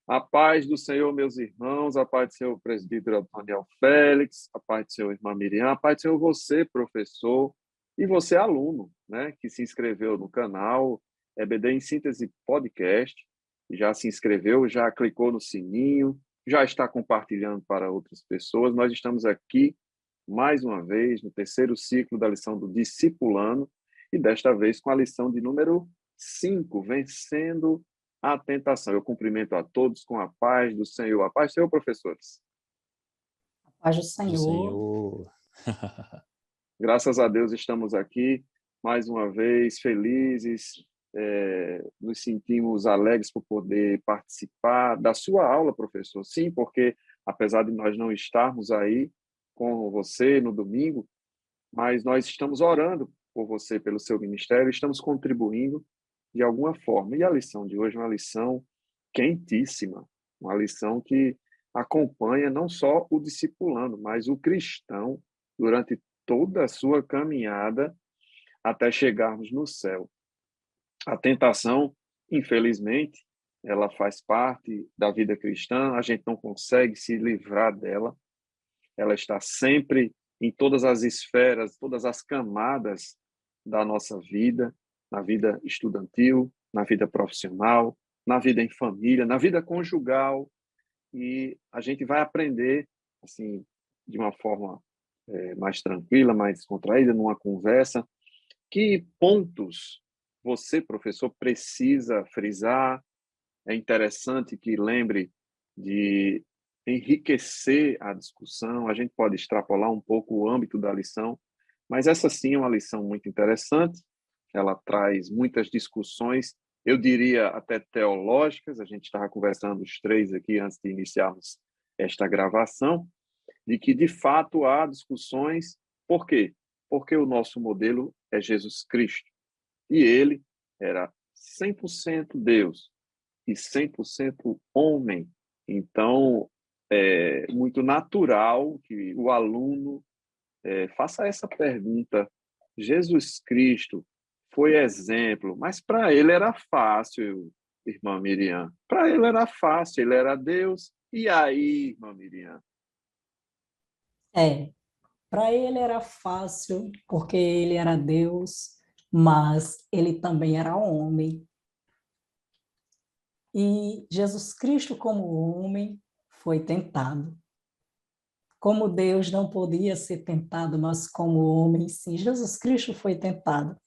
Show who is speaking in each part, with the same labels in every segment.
Speaker 1: A paz do Senhor, meus irmãos, a paz do Senhor, presbítero Antônio Félix, a paz do Senhor, irmã Miriam, a paz do Senhor, você, professor, e você, aluno, né, que se inscreveu no canal EBD em Síntese Podcast, já se inscreveu, já clicou no sininho, já está compartilhando para outras pessoas. Nós estamos aqui, mais uma vez, no terceiro ciclo da lição do Discipulando, e desta vez com a lição de número 5, Vencendo a Tentação. Eu cumprimento a todos com a paz do Senhor. A paz do Senhor, professores.
Speaker 2: A paz do Senhor.
Speaker 1: Graças a Deus estamos aqui, mais uma vez, felizes, nos sentimos alegres por poder participar da sua aula, professor. Sim, porque apesar de nós não estarmos aí com você no domingo, mas nós estamos orando por você, pelo seu ministério, estamos contribuindo de alguma forma. E a lição de hoje é uma lição quentíssima, uma lição que acompanha não só o discipulando, mas o cristão durante toda a sua caminhada até chegarmos no céu. A tentação, infelizmente, ela faz parte da vida cristã, a gente não consegue se livrar dela, ela está sempre em todas as esferas, todas as camadas da nossa vida, na vida estudantil, na vida profissional, na vida em família, na vida conjugal, e a gente vai aprender assim de uma forma mais tranquila, mais descontraída, numa conversa, que pontos você, professor, precisa frisar. É interessante que lembre de enriquecer a discussão. A gente pode extrapolar um pouco o âmbito da lição, mas essa sim é uma lição muito interessante. Ela traz muitas discussões, eu diria até teológicas. A gente estava conversando os três aqui antes de iniciarmos esta gravação, de que de fato há discussões. Por quê? Porque o nosso modelo é Jesus Cristo. E ele era 100% Deus e 100% homem. Então, é muito natural que o aluno faça essa pergunta. Jesus Cristo foi exemplo, mas para ele era fácil, irmã Miriam. Para ele era fácil, ele era Deus. E aí, irmã Miriam?
Speaker 2: Para ele era fácil, porque ele era Deus, mas ele também era homem. E Jesus Cristo, como homem, foi tentado. Como Deus não podia ser tentado, mas como homem, sim, Jesus Cristo foi tentado.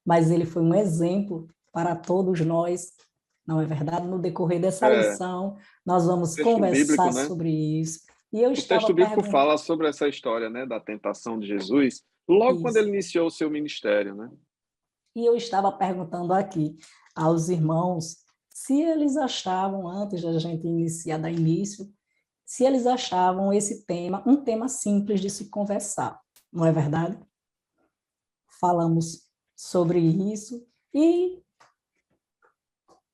Speaker 2: Mas ele foi um exemplo para todos nós, não é verdade? No decorrer dessa lição, nós vamos
Speaker 1: Texto bíblico,
Speaker 2: conversar
Speaker 1: né?
Speaker 2: sobre isso. E eu
Speaker 1: O texto
Speaker 2: estava
Speaker 1: bíblico
Speaker 2: perguntando
Speaker 1: fala sobre essa história, né, da tentação de Jesus, logo quando ele
Speaker 2: isso.
Speaker 1: iniciou o seu ministério, né?
Speaker 2: E eu estava perguntando aqui aos irmãos se eles achavam, antes da gente iniciar, da início, se eles achavam esse tema um tema simples de se conversar, não é verdade? Falamos sobre isso e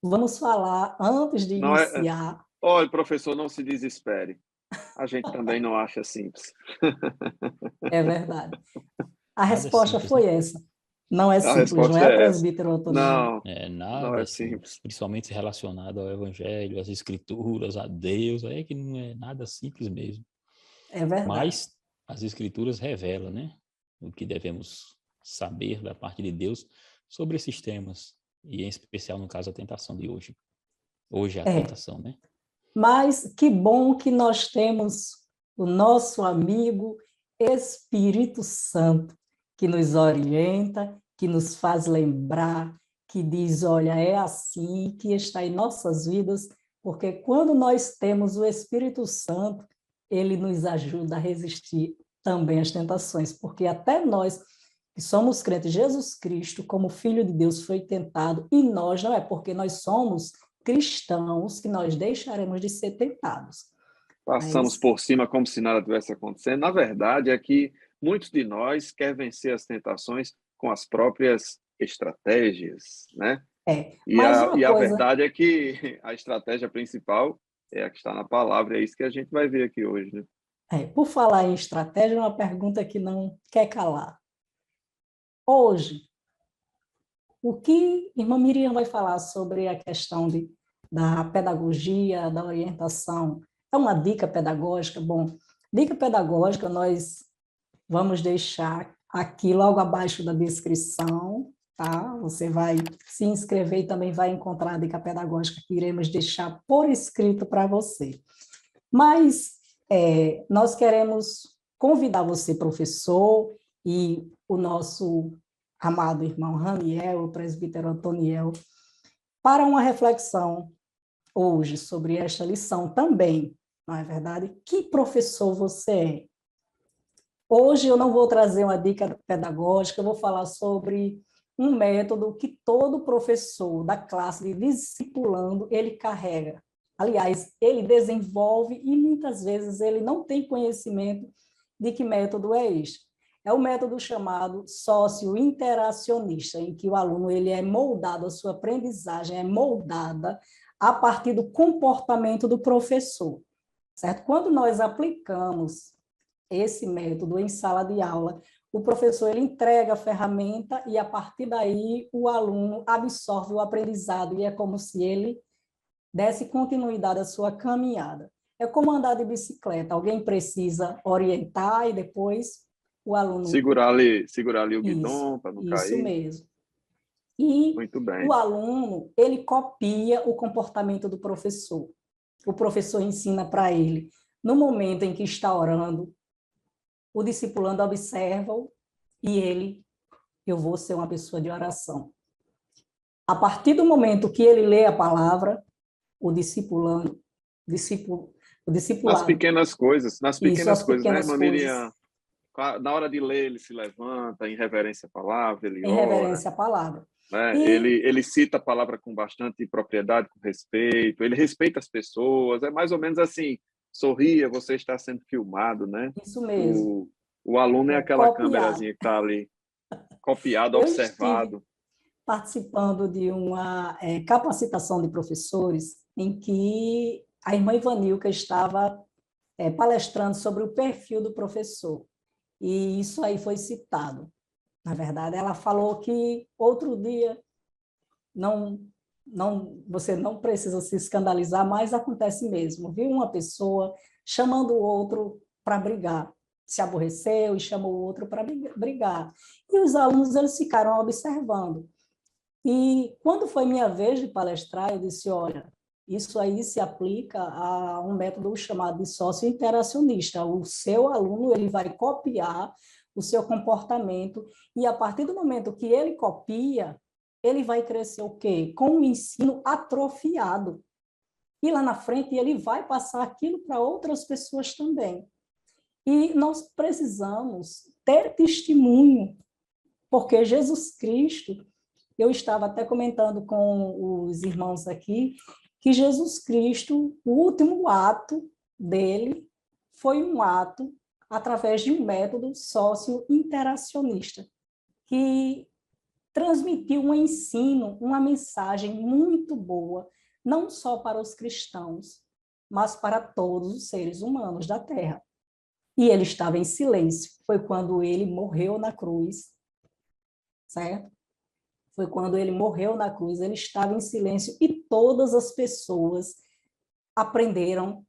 Speaker 2: vamos falar, antes de
Speaker 1: Não é.
Speaker 2: iniciar.
Speaker 1: Olha, professor, não se desespere. A gente também não acha simples.
Speaker 2: É verdade. A
Speaker 3: Nada
Speaker 2: resposta
Speaker 3: simples, né?
Speaker 2: foi essa. Não é
Speaker 1: A
Speaker 2: simples, não
Speaker 1: resposta
Speaker 2: é,
Speaker 1: é essa.
Speaker 2: presbítero Antônio?
Speaker 1: Não, não
Speaker 3: Nada
Speaker 1: é
Speaker 3: simples,
Speaker 1: simples.
Speaker 3: principalmente relacionado ao Evangelho, às Escrituras, a Deus, aí é que não é nada simples mesmo.
Speaker 2: É verdade.
Speaker 3: Mas as Escrituras revelam, né, o que devemos saber da parte de Deus sobre esses temas, e em especial no caso a tentação de hoje. Hoje é a tentação, né?
Speaker 2: Mas que bom que nós temos o nosso amigo Espírito Santo, que nos orienta, que nos faz lembrar, que diz, olha, é assim, que está em nossas vidas, porque quando nós temos o Espírito Santo, ele nos ajuda a resistir também às tentações, porque até nós que somos crentes, Jesus Cristo, como Filho de Deus, foi tentado, e nós não é porque nós somos cristãos que nós deixaremos de ser tentados.
Speaker 1: Passamos
Speaker 2: Mas,
Speaker 1: por cima como se nada tivesse acontecendo. Na verdade, é que muitos de nós querem vencer as tentações com as próprias estratégias, né? E
Speaker 2: mas
Speaker 1: a,
Speaker 2: uma
Speaker 1: e a
Speaker 2: coisa,
Speaker 1: verdade é que a estratégia principal é a que está na palavra, é isso que a gente vai ver aqui hoje, né?
Speaker 2: por falar em estratégia, é uma pergunta que não quer calar. Hoje, o que irmã Miriam vai falar sobre a questão de da pedagogia, da orientação. É uma dica pedagógica? Bom, dica pedagógica nós vamos deixar aqui logo abaixo da descrição, tá? Você vai se inscrever e também vai encontrar a dica pedagógica que iremos deixar por escrito para você. Mas nós queremos convidar você, professor, e o nosso amado irmão Raniel, o presbítero Antoniel, para uma reflexão hoje sobre esta lição também, não é verdade? Que professor você é? Hoje eu não vou trazer uma dica pedagógica, eu vou falar sobre um método que todo professor da classe de discipulando, ele carrega. Aliás, ele desenvolve e muitas vezes ele não tem conhecimento de que método é este. É o método chamado sócio-interacionista, em que o aluno ele é moldado, a sua aprendizagem é moldada a partir do comportamento do professor, certo? Quando nós aplicamos esse método em sala de aula, o professor ele entrega a ferramenta e, a partir daí, o aluno absorve o aprendizado e é como se ele desse continuidade à sua caminhada. É como andar de bicicleta, alguém precisa orientar e depois o aluno...
Speaker 1: Segurar ali o
Speaker 2: Isso,
Speaker 1: guidão para não
Speaker 2: isso
Speaker 1: cair.
Speaker 2: mesmo. E
Speaker 1: Muito
Speaker 2: o
Speaker 1: bem.
Speaker 2: aluno, ele copia o comportamento do professor. O professor ensina para ele, no momento em que está orando, o discipulando observa-o e ele, eu vou ser uma pessoa de oração. A partir do momento que ele lê a palavra, o discipulado,
Speaker 1: Nas pequenas coisas,
Speaker 2: isso, as
Speaker 1: né,
Speaker 2: pequenas
Speaker 1: irmã
Speaker 2: coisas,
Speaker 1: Miriam? Na hora de ler, ele se levanta, em reverência à palavra, ele
Speaker 2: em
Speaker 1: ora,
Speaker 2: reverência à palavra.
Speaker 1: né?
Speaker 2: E
Speaker 1: Ele cita a palavra com bastante propriedade, com respeito, ele respeita as pessoas, é mais ou menos assim, sorria, você está sendo filmado, né?
Speaker 2: isso mesmo,
Speaker 1: O, o aluno é aquela
Speaker 2: copiar.
Speaker 1: câmerazinha que está ali, copiado,
Speaker 2: Eu estive
Speaker 1: observado.
Speaker 2: participando de uma capacitação de professores em que a irmã Ivanilca estava palestrando sobre o perfil do professor. E isso aí foi citado. Na verdade, ela falou que outro dia você não precisa se escandalizar, mas acontece mesmo. Viu uma pessoa chamando o outro para brigar, se aborreceu e chamou o outro para brigar. E os alunos eles ficaram observando. E quando foi minha vez de palestrar, eu disse, olha, isso aí se aplica a um método chamado de sócio-interacionista. O seu aluno ele vai copiar o seu comportamento e, a partir do momento que ele copia, ele vai crescer o quê? Com o ensino atrofiado. E lá na frente ele vai passar aquilo para outras pessoas também. E nós precisamos ter testemunho, porque Jesus Cristo, eu estava até comentando com os irmãos aqui, que Jesus Cristo, o último ato dele foi um ato através de um método sócio-interacionista, que transmitiu um ensino, uma mensagem muito boa, não só para os cristãos, mas para todos os seres humanos da Terra. E ele estava em silêncio. Foi quando ele morreu na cruz, certo? Foi quando ele morreu na cruz, ele estava em silêncio e todas as pessoas aprenderam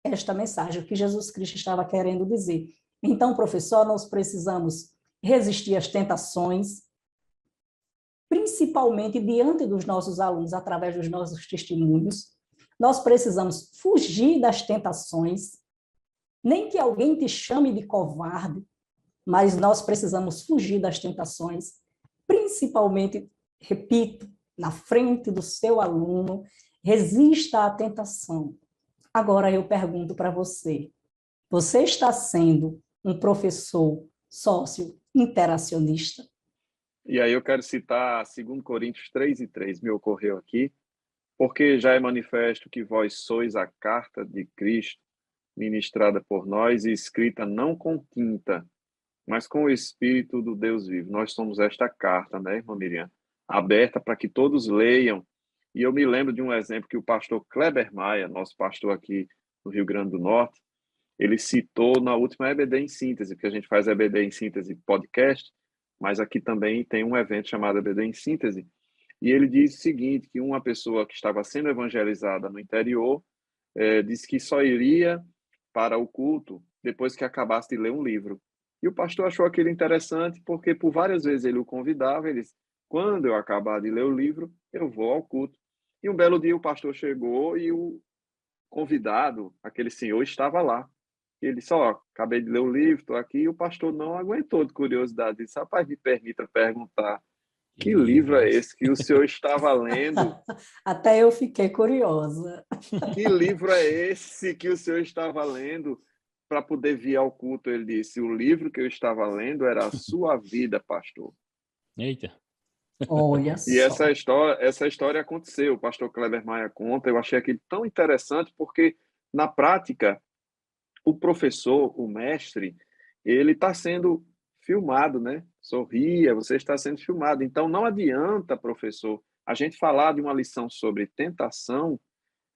Speaker 2: esta mensagem, o que Jesus Cristo estava querendo dizer. Então, professor, nós precisamos resistir às tentações, principalmente diante dos nossos alunos, através dos nossos testemunhos. Nós precisamos fugir das tentações, nem que alguém te chame de covarde, mas nós precisamos fugir das tentações, principalmente, repito, na frente do seu aluno, resista à tentação. Agora eu pergunto para você, você está sendo um professor sócio-interacionista?
Speaker 1: E aí eu quero citar 2 Coríntios 3:3, me ocorreu aqui, porque já é manifesto que vós sois a carta de Cristo, ministrada por nós e escrita não com tinta, mas com o Espírito do Deus vivo. Nós somos esta carta, né, irmã Miriam? Aberta para que todos leiam. E eu me lembro de um exemplo que o pastor Kleber Maia, nosso pastor aqui no Rio Grande do Norte, ele citou na última EBD em Síntese, porque a gente faz EBD em Síntese podcast, mas aqui também tem um evento chamado EBD em Síntese. E ele diz o seguinte, que uma pessoa que estava sendo evangelizada no interior disse que só iria para o culto depois que acabasse de ler um livro. E o pastor achou aquilo interessante porque por várias vezes ele o convidava, ele disse, quando eu acabar de ler o livro, eu vou ao culto. E um belo dia o pastor chegou e o convidado, aquele senhor, estava lá. Ele disse, acabei de ler o livro, estou aqui, e o pastor não aguentou de curiosidade, disse, rapaz, me permita perguntar,
Speaker 3: Que
Speaker 1: que livro
Speaker 3: livro é
Speaker 1: é
Speaker 3: esse?
Speaker 1: esse que o senhor estava lendo?
Speaker 2: Até eu fiquei curiosa.
Speaker 1: Que livro é esse que o senhor estava lendo para poder vir ao culto? Ele disse, o livro que eu estava lendo era a sua vida, pastor.
Speaker 3: Eita.
Speaker 2: Olha
Speaker 1: E
Speaker 2: só.
Speaker 1: essa história aconteceu, o pastor Kleber Maia conta, eu achei aquilo tão interessante porque, na prática, o professor, o mestre, ele está sendo filmado, né? Sorria, você está sendo filmado. Então, não adianta, professor, a gente falar de uma lição sobre tentação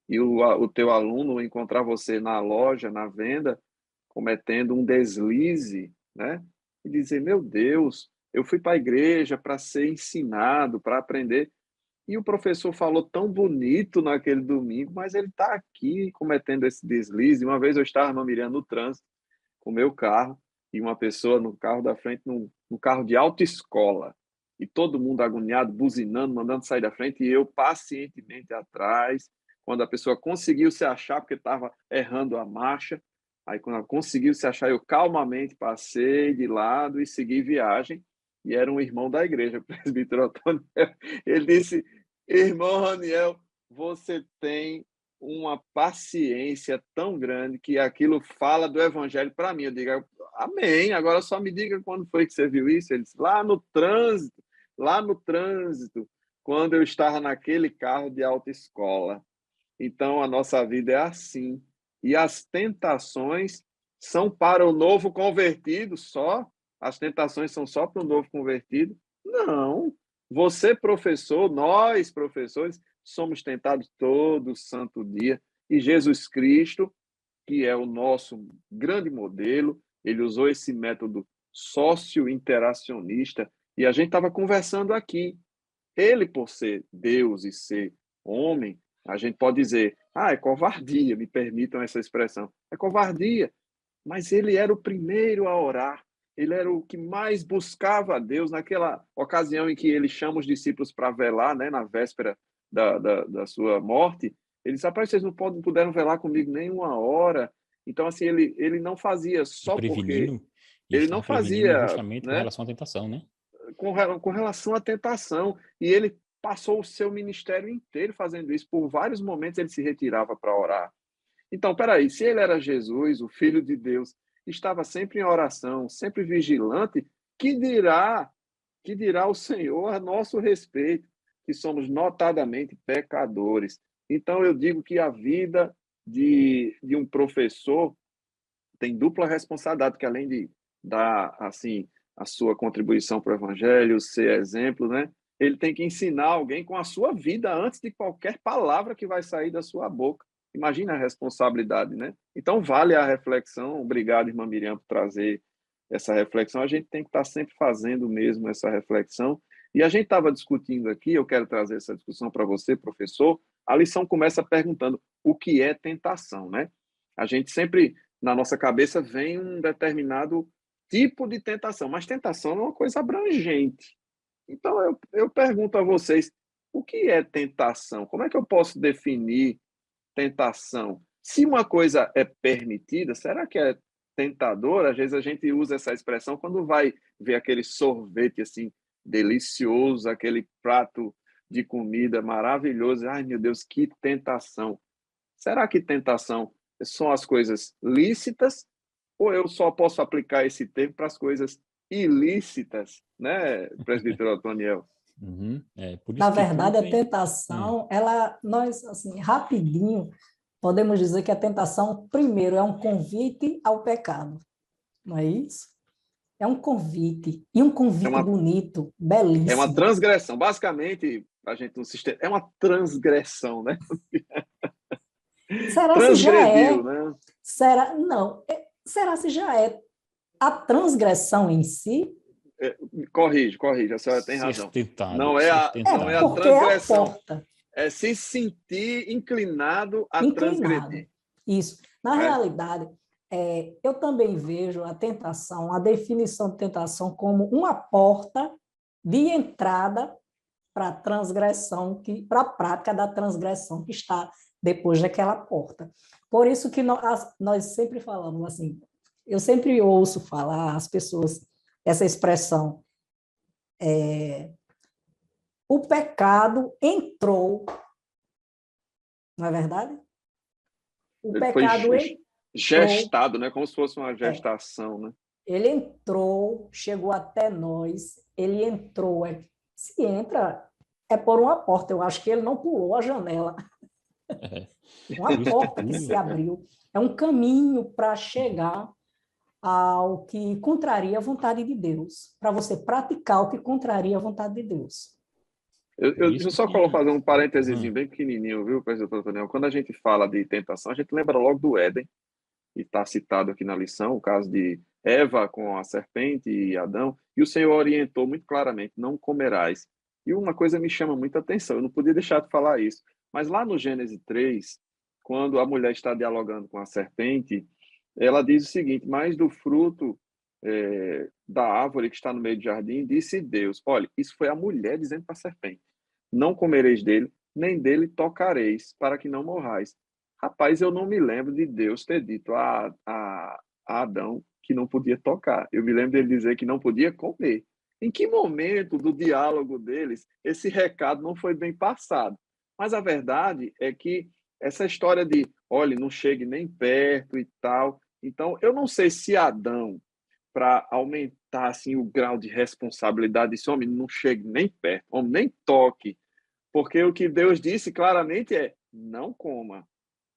Speaker 1: e o teu aluno encontrar você na loja, na venda, cometendo um deslize, né? E dizer, meu Deus, eu fui para a igreja para ser ensinado, para aprender. E o professor falou tão bonito naquele domingo, mas ele está aqui cometendo esse deslize. Uma vez eu estava mirando no trânsito com o meu carro e uma pessoa no carro da frente, no carro de autoescola. E todo mundo agoniado, buzinando, mandando sair da frente, e eu pacientemente atrás. Quando a pessoa conseguiu se achar, porque estava errando a marcha, aí quando ela conseguiu se achar, eu calmamente passei de lado e segui viagem. E era um irmão da igreja, o presbítero Antônio. Ele disse, irmão Raniel, você tem uma paciência tão grande que aquilo fala do evangelho para mim. Eu digo, amém, agora só me diga quando foi que você viu isso. Ele disse, lá no trânsito, quando eu estava naquele carro de autoescola. Então, a nossa vida é assim. E as tentações são para o novo convertido só? As tentações são só para o novo convertido? Não. Você, professor, nós, professores, somos tentados todo santo dia. E Jesus Cristo, que é o nosso grande modelo, ele usou esse método socio-interacionista. E a gente estava conversando aqui. Ele, por ser Deus e ser homem, a gente pode dizer, é covardia, me permitam essa expressão. É covardia, mas ele era o primeiro a orar. Ele era o que mais buscava a Deus naquela ocasião em que ele chama os discípulos para velar, né, na véspera da sua morte. Ele disse, rapaz, vocês não puderam velar comigo nem uma hora. Então, assim, ele não fazia
Speaker 3: E
Speaker 1: só porque...
Speaker 3: prevenindo, e
Speaker 1: Ele não
Speaker 3: estava prevenindo
Speaker 1: fazia,
Speaker 3: justamente com
Speaker 1: né,
Speaker 3: relação à tentação, né?
Speaker 1: com relação à tentação. E ele passou o seu ministério inteiro fazendo isso. Por vários momentos ele se retirava para orar. Então, peraí, se ele era Jesus, o Filho de Deus, estava sempre em oração, sempre vigilante, que dirá o Senhor a nosso respeito, que somos notadamente pecadores. Então, eu digo que a vida de um professor tem dupla responsabilidade, porque além de dar, assim, a sua contribuição para o evangelho, ser exemplo, né? Ele tem que ensinar alguém com a sua vida antes de qualquer palavra que vai sair da sua boca. Imagina a responsabilidade, né? Então, vale a reflexão. Obrigado, irmã Miriam, por trazer essa reflexão. A gente tem que estar sempre fazendo mesmo essa reflexão. E a gente estava discutindo aqui, eu quero trazer essa discussão para você, professor. A lição começa perguntando o que é tentação, né? A gente sempre, na nossa cabeça, vem um determinado tipo de tentação, mas tentação é uma coisa abrangente. Então, eu pergunto a vocês, o que é tentação? Como é que eu posso definir tentação? Se uma coisa é permitida, será que é tentador? Às vezes a gente usa essa expressão quando vai ver aquele sorvete assim delicioso, aquele prato de comida maravilhoso. Ai, meu Deus, que tentação! Será que tentação são as coisas lícitas ou eu só posso aplicar esse termo para as coisas ilícitas, né, presbítero Antoniel?
Speaker 3: Uhum. É, por
Speaker 2: Na
Speaker 3: isso que tudo
Speaker 2: verdade, a
Speaker 3: tem. É,
Speaker 2: tentação, nós, assim, rapidinho, podemos dizer que a tentação, primeiro, é um convite ao pecado, não é isso? É um convite, e um
Speaker 1: É
Speaker 2: convite
Speaker 1: uma,
Speaker 2: bonito,
Speaker 1: é uma
Speaker 2: belíssimo.
Speaker 1: transgressão. Basicamente, a gente não se estende, é uma transgressão, né?
Speaker 2: Será se já
Speaker 1: Transgrediu,
Speaker 2: é?
Speaker 1: né?
Speaker 2: Será? Não. Será se já é a transgressão em si?
Speaker 1: Corrige, a senhora tem
Speaker 3: Ser
Speaker 1: razão.
Speaker 3: tentado,
Speaker 1: Não é
Speaker 3: ser
Speaker 1: não é a
Speaker 3: tentado.
Speaker 2: Porque é a
Speaker 1: transgressão,
Speaker 2: porta.
Speaker 1: é se sentir inclinado a
Speaker 2: Inclinado.
Speaker 1: transgredir,
Speaker 2: Isso. Na
Speaker 1: não é?
Speaker 2: realidade, eu também vejo a tentação, a definição de tentação como uma porta de entrada para a transgressão, para a prática da transgressão que está depois daquela porta. Por isso que nós sempre falamos assim, eu sempre ouço falar as pessoas essa expressão, o pecado entrou, não é verdade? O
Speaker 1: Ele foi
Speaker 2: pecado entrou,
Speaker 1: gestado, né? Como se fosse uma
Speaker 2: é,
Speaker 1: gestação, né?
Speaker 2: ele entrou, chegou até nós, ele entrou. Se entra, é por uma porta. Eu acho que ele não pulou a janela.
Speaker 3: É.
Speaker 2: Uma
Speaker 3: Isso
Speaker 2: porta que
Speaker 3: tudo,
Speaker 2: se abriu. É um caminho para chegar ao que contraria a vontade de Deus, para você praticar o que contraria a vontade de Deus.
Speaker 3: por
Speaker 1: Deixa eu
Speaker 3: isso
Speaker 1: só
Speaker 3: que...
Speaker 1: fazer um parênteses
Speaker 3: Hum,
Speaker 1: bem pequenininho, viu, professor Tonel? Quando a gente fala de tentação, a gente lembra logo do Éden, e está citado aqui na lição, o caso de Eva com a serpente e Adão, e o Senhor orientou muito claramente, não comerás. E uma coisa me chama muita atenção, eu não podia deixar de falar isso, mas lá no Gênesis 3, quando a mulher está dialogando com a serpente, ela diz o seguinte, mas do fruto da árvore que está no meio do jardim, disse Deus, olha, isso foi a mulher dizendo para a serpente, não comereis dele, nem dele tocareis, para que não morrais. Rapaz, eu não me lembro de Deus ter dito a Adão que não podia tocar. Eu me lembro dele dizer que não podia comer. Em que momento do diálogo deles esse recado não foi bem passado? Mas a verdade é que essa história de, olha, não chegue nem perto e tal. Então, eu não sei se Adão, para aumentar assim o grau de responsabilidade desse homem, não chegue nem perto, homem nem toque, porque o que Deus disse claramente é: não coma,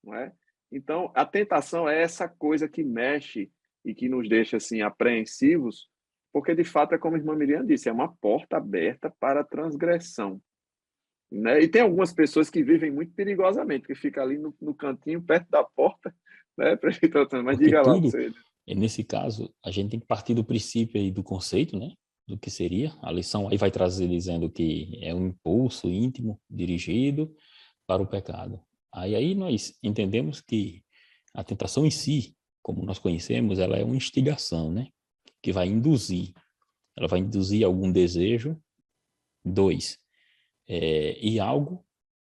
Speaker 1: não é? Então, a tentação é essa coisa que mexe e que nos deixa assim apreensivos, porque de fato é como a irmã Miriam disse, é uma porta aberta para a transgressão, né? E tem algumas pessoas que vivem muito perigosamente, que fica ali no cantinho perto da porta, né, prefeito Antônio? Mas
Speaker 3: porque
Speaker 1: diga lá
Speaker 3: tudo,
Speaker 1: você.
Speaker 3: nesse caso, a gente tem que partir do princípio aí do conceito, né? Do que seria. A lição aí vai trazer dizendo que é um impulso íntimo dirigido para o pecado. Aí nós entendemos que a tentação em si, como nós conhecemos, ela é uma instigação, né? Que vai induzir. Ela vai induzir algum desejo. Dois, e algo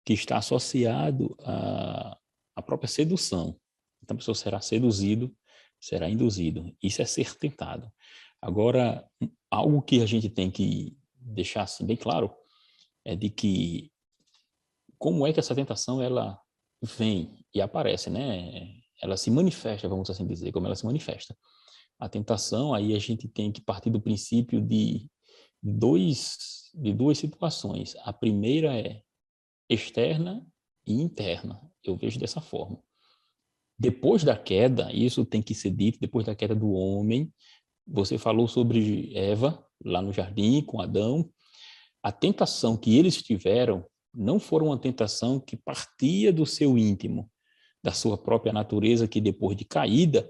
Speaker 3: que está associado à própria sedução. Então, a pessoa será seduzido, será induzido. Isso é ser tentado. Agora, algo que a gente tem que deixar assim, bem claro é de que como é que essa tentação ela vem e aparece, né? Ela se manifesta, vamos assim dizer, como ela se manifesta. A tentação, aí a gente tem que partir do princípio de duas situações. A primeira é externa e interna. Eu vejo dessa forma. Depois da queda, isso tem que ser dito, depois da queda do homem, você falou sobre Eva, lá no jardim, com Adão. A tentação que eles tiveram não foi uma tentação que partia do seu íntimo, da sua própria natureza, que depois de caída,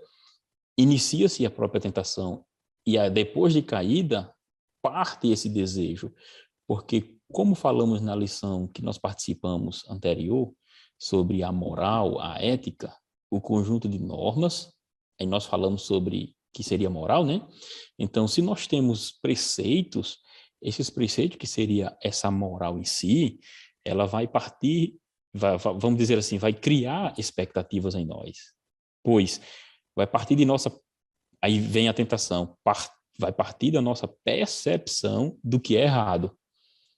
Speaker 3: inicia-se a própria tentação. E depois de caída, parte esse desejo. Porque, como falamos na lição que nós participamos anterior, sobre a moral, a ética, o conjunto de normas, aí nós falamos sobre que seria moral, né? Então, se nós temos preceitos, esses preceitos, que seria essa moral em si, ela vai partir, vamos dizer assim, vai criar expectativas em nós. Pois vai partir de nossa... Aí vem a tentação, vai partir da nossa percepção do que é errado.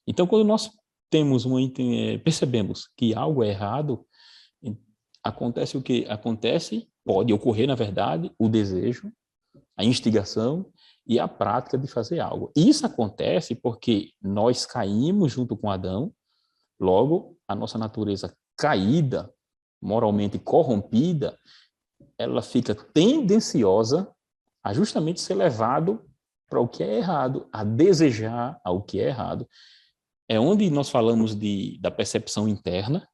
Speaker 3: Então, quando nós percebemos que algo é errado, acontece o que acontece, pode ocorrer, na verdade, o desejo, a instigação e a prática de fazer algo. Isso acontece porque nós caímos junto com Adão, logo, a nossa natureza caída, moralmente corrompida, ela fica tendenciosa a justamente ser levado para o que é errado, a desejar ao que é errado. É onde nós falamos da percepção interna,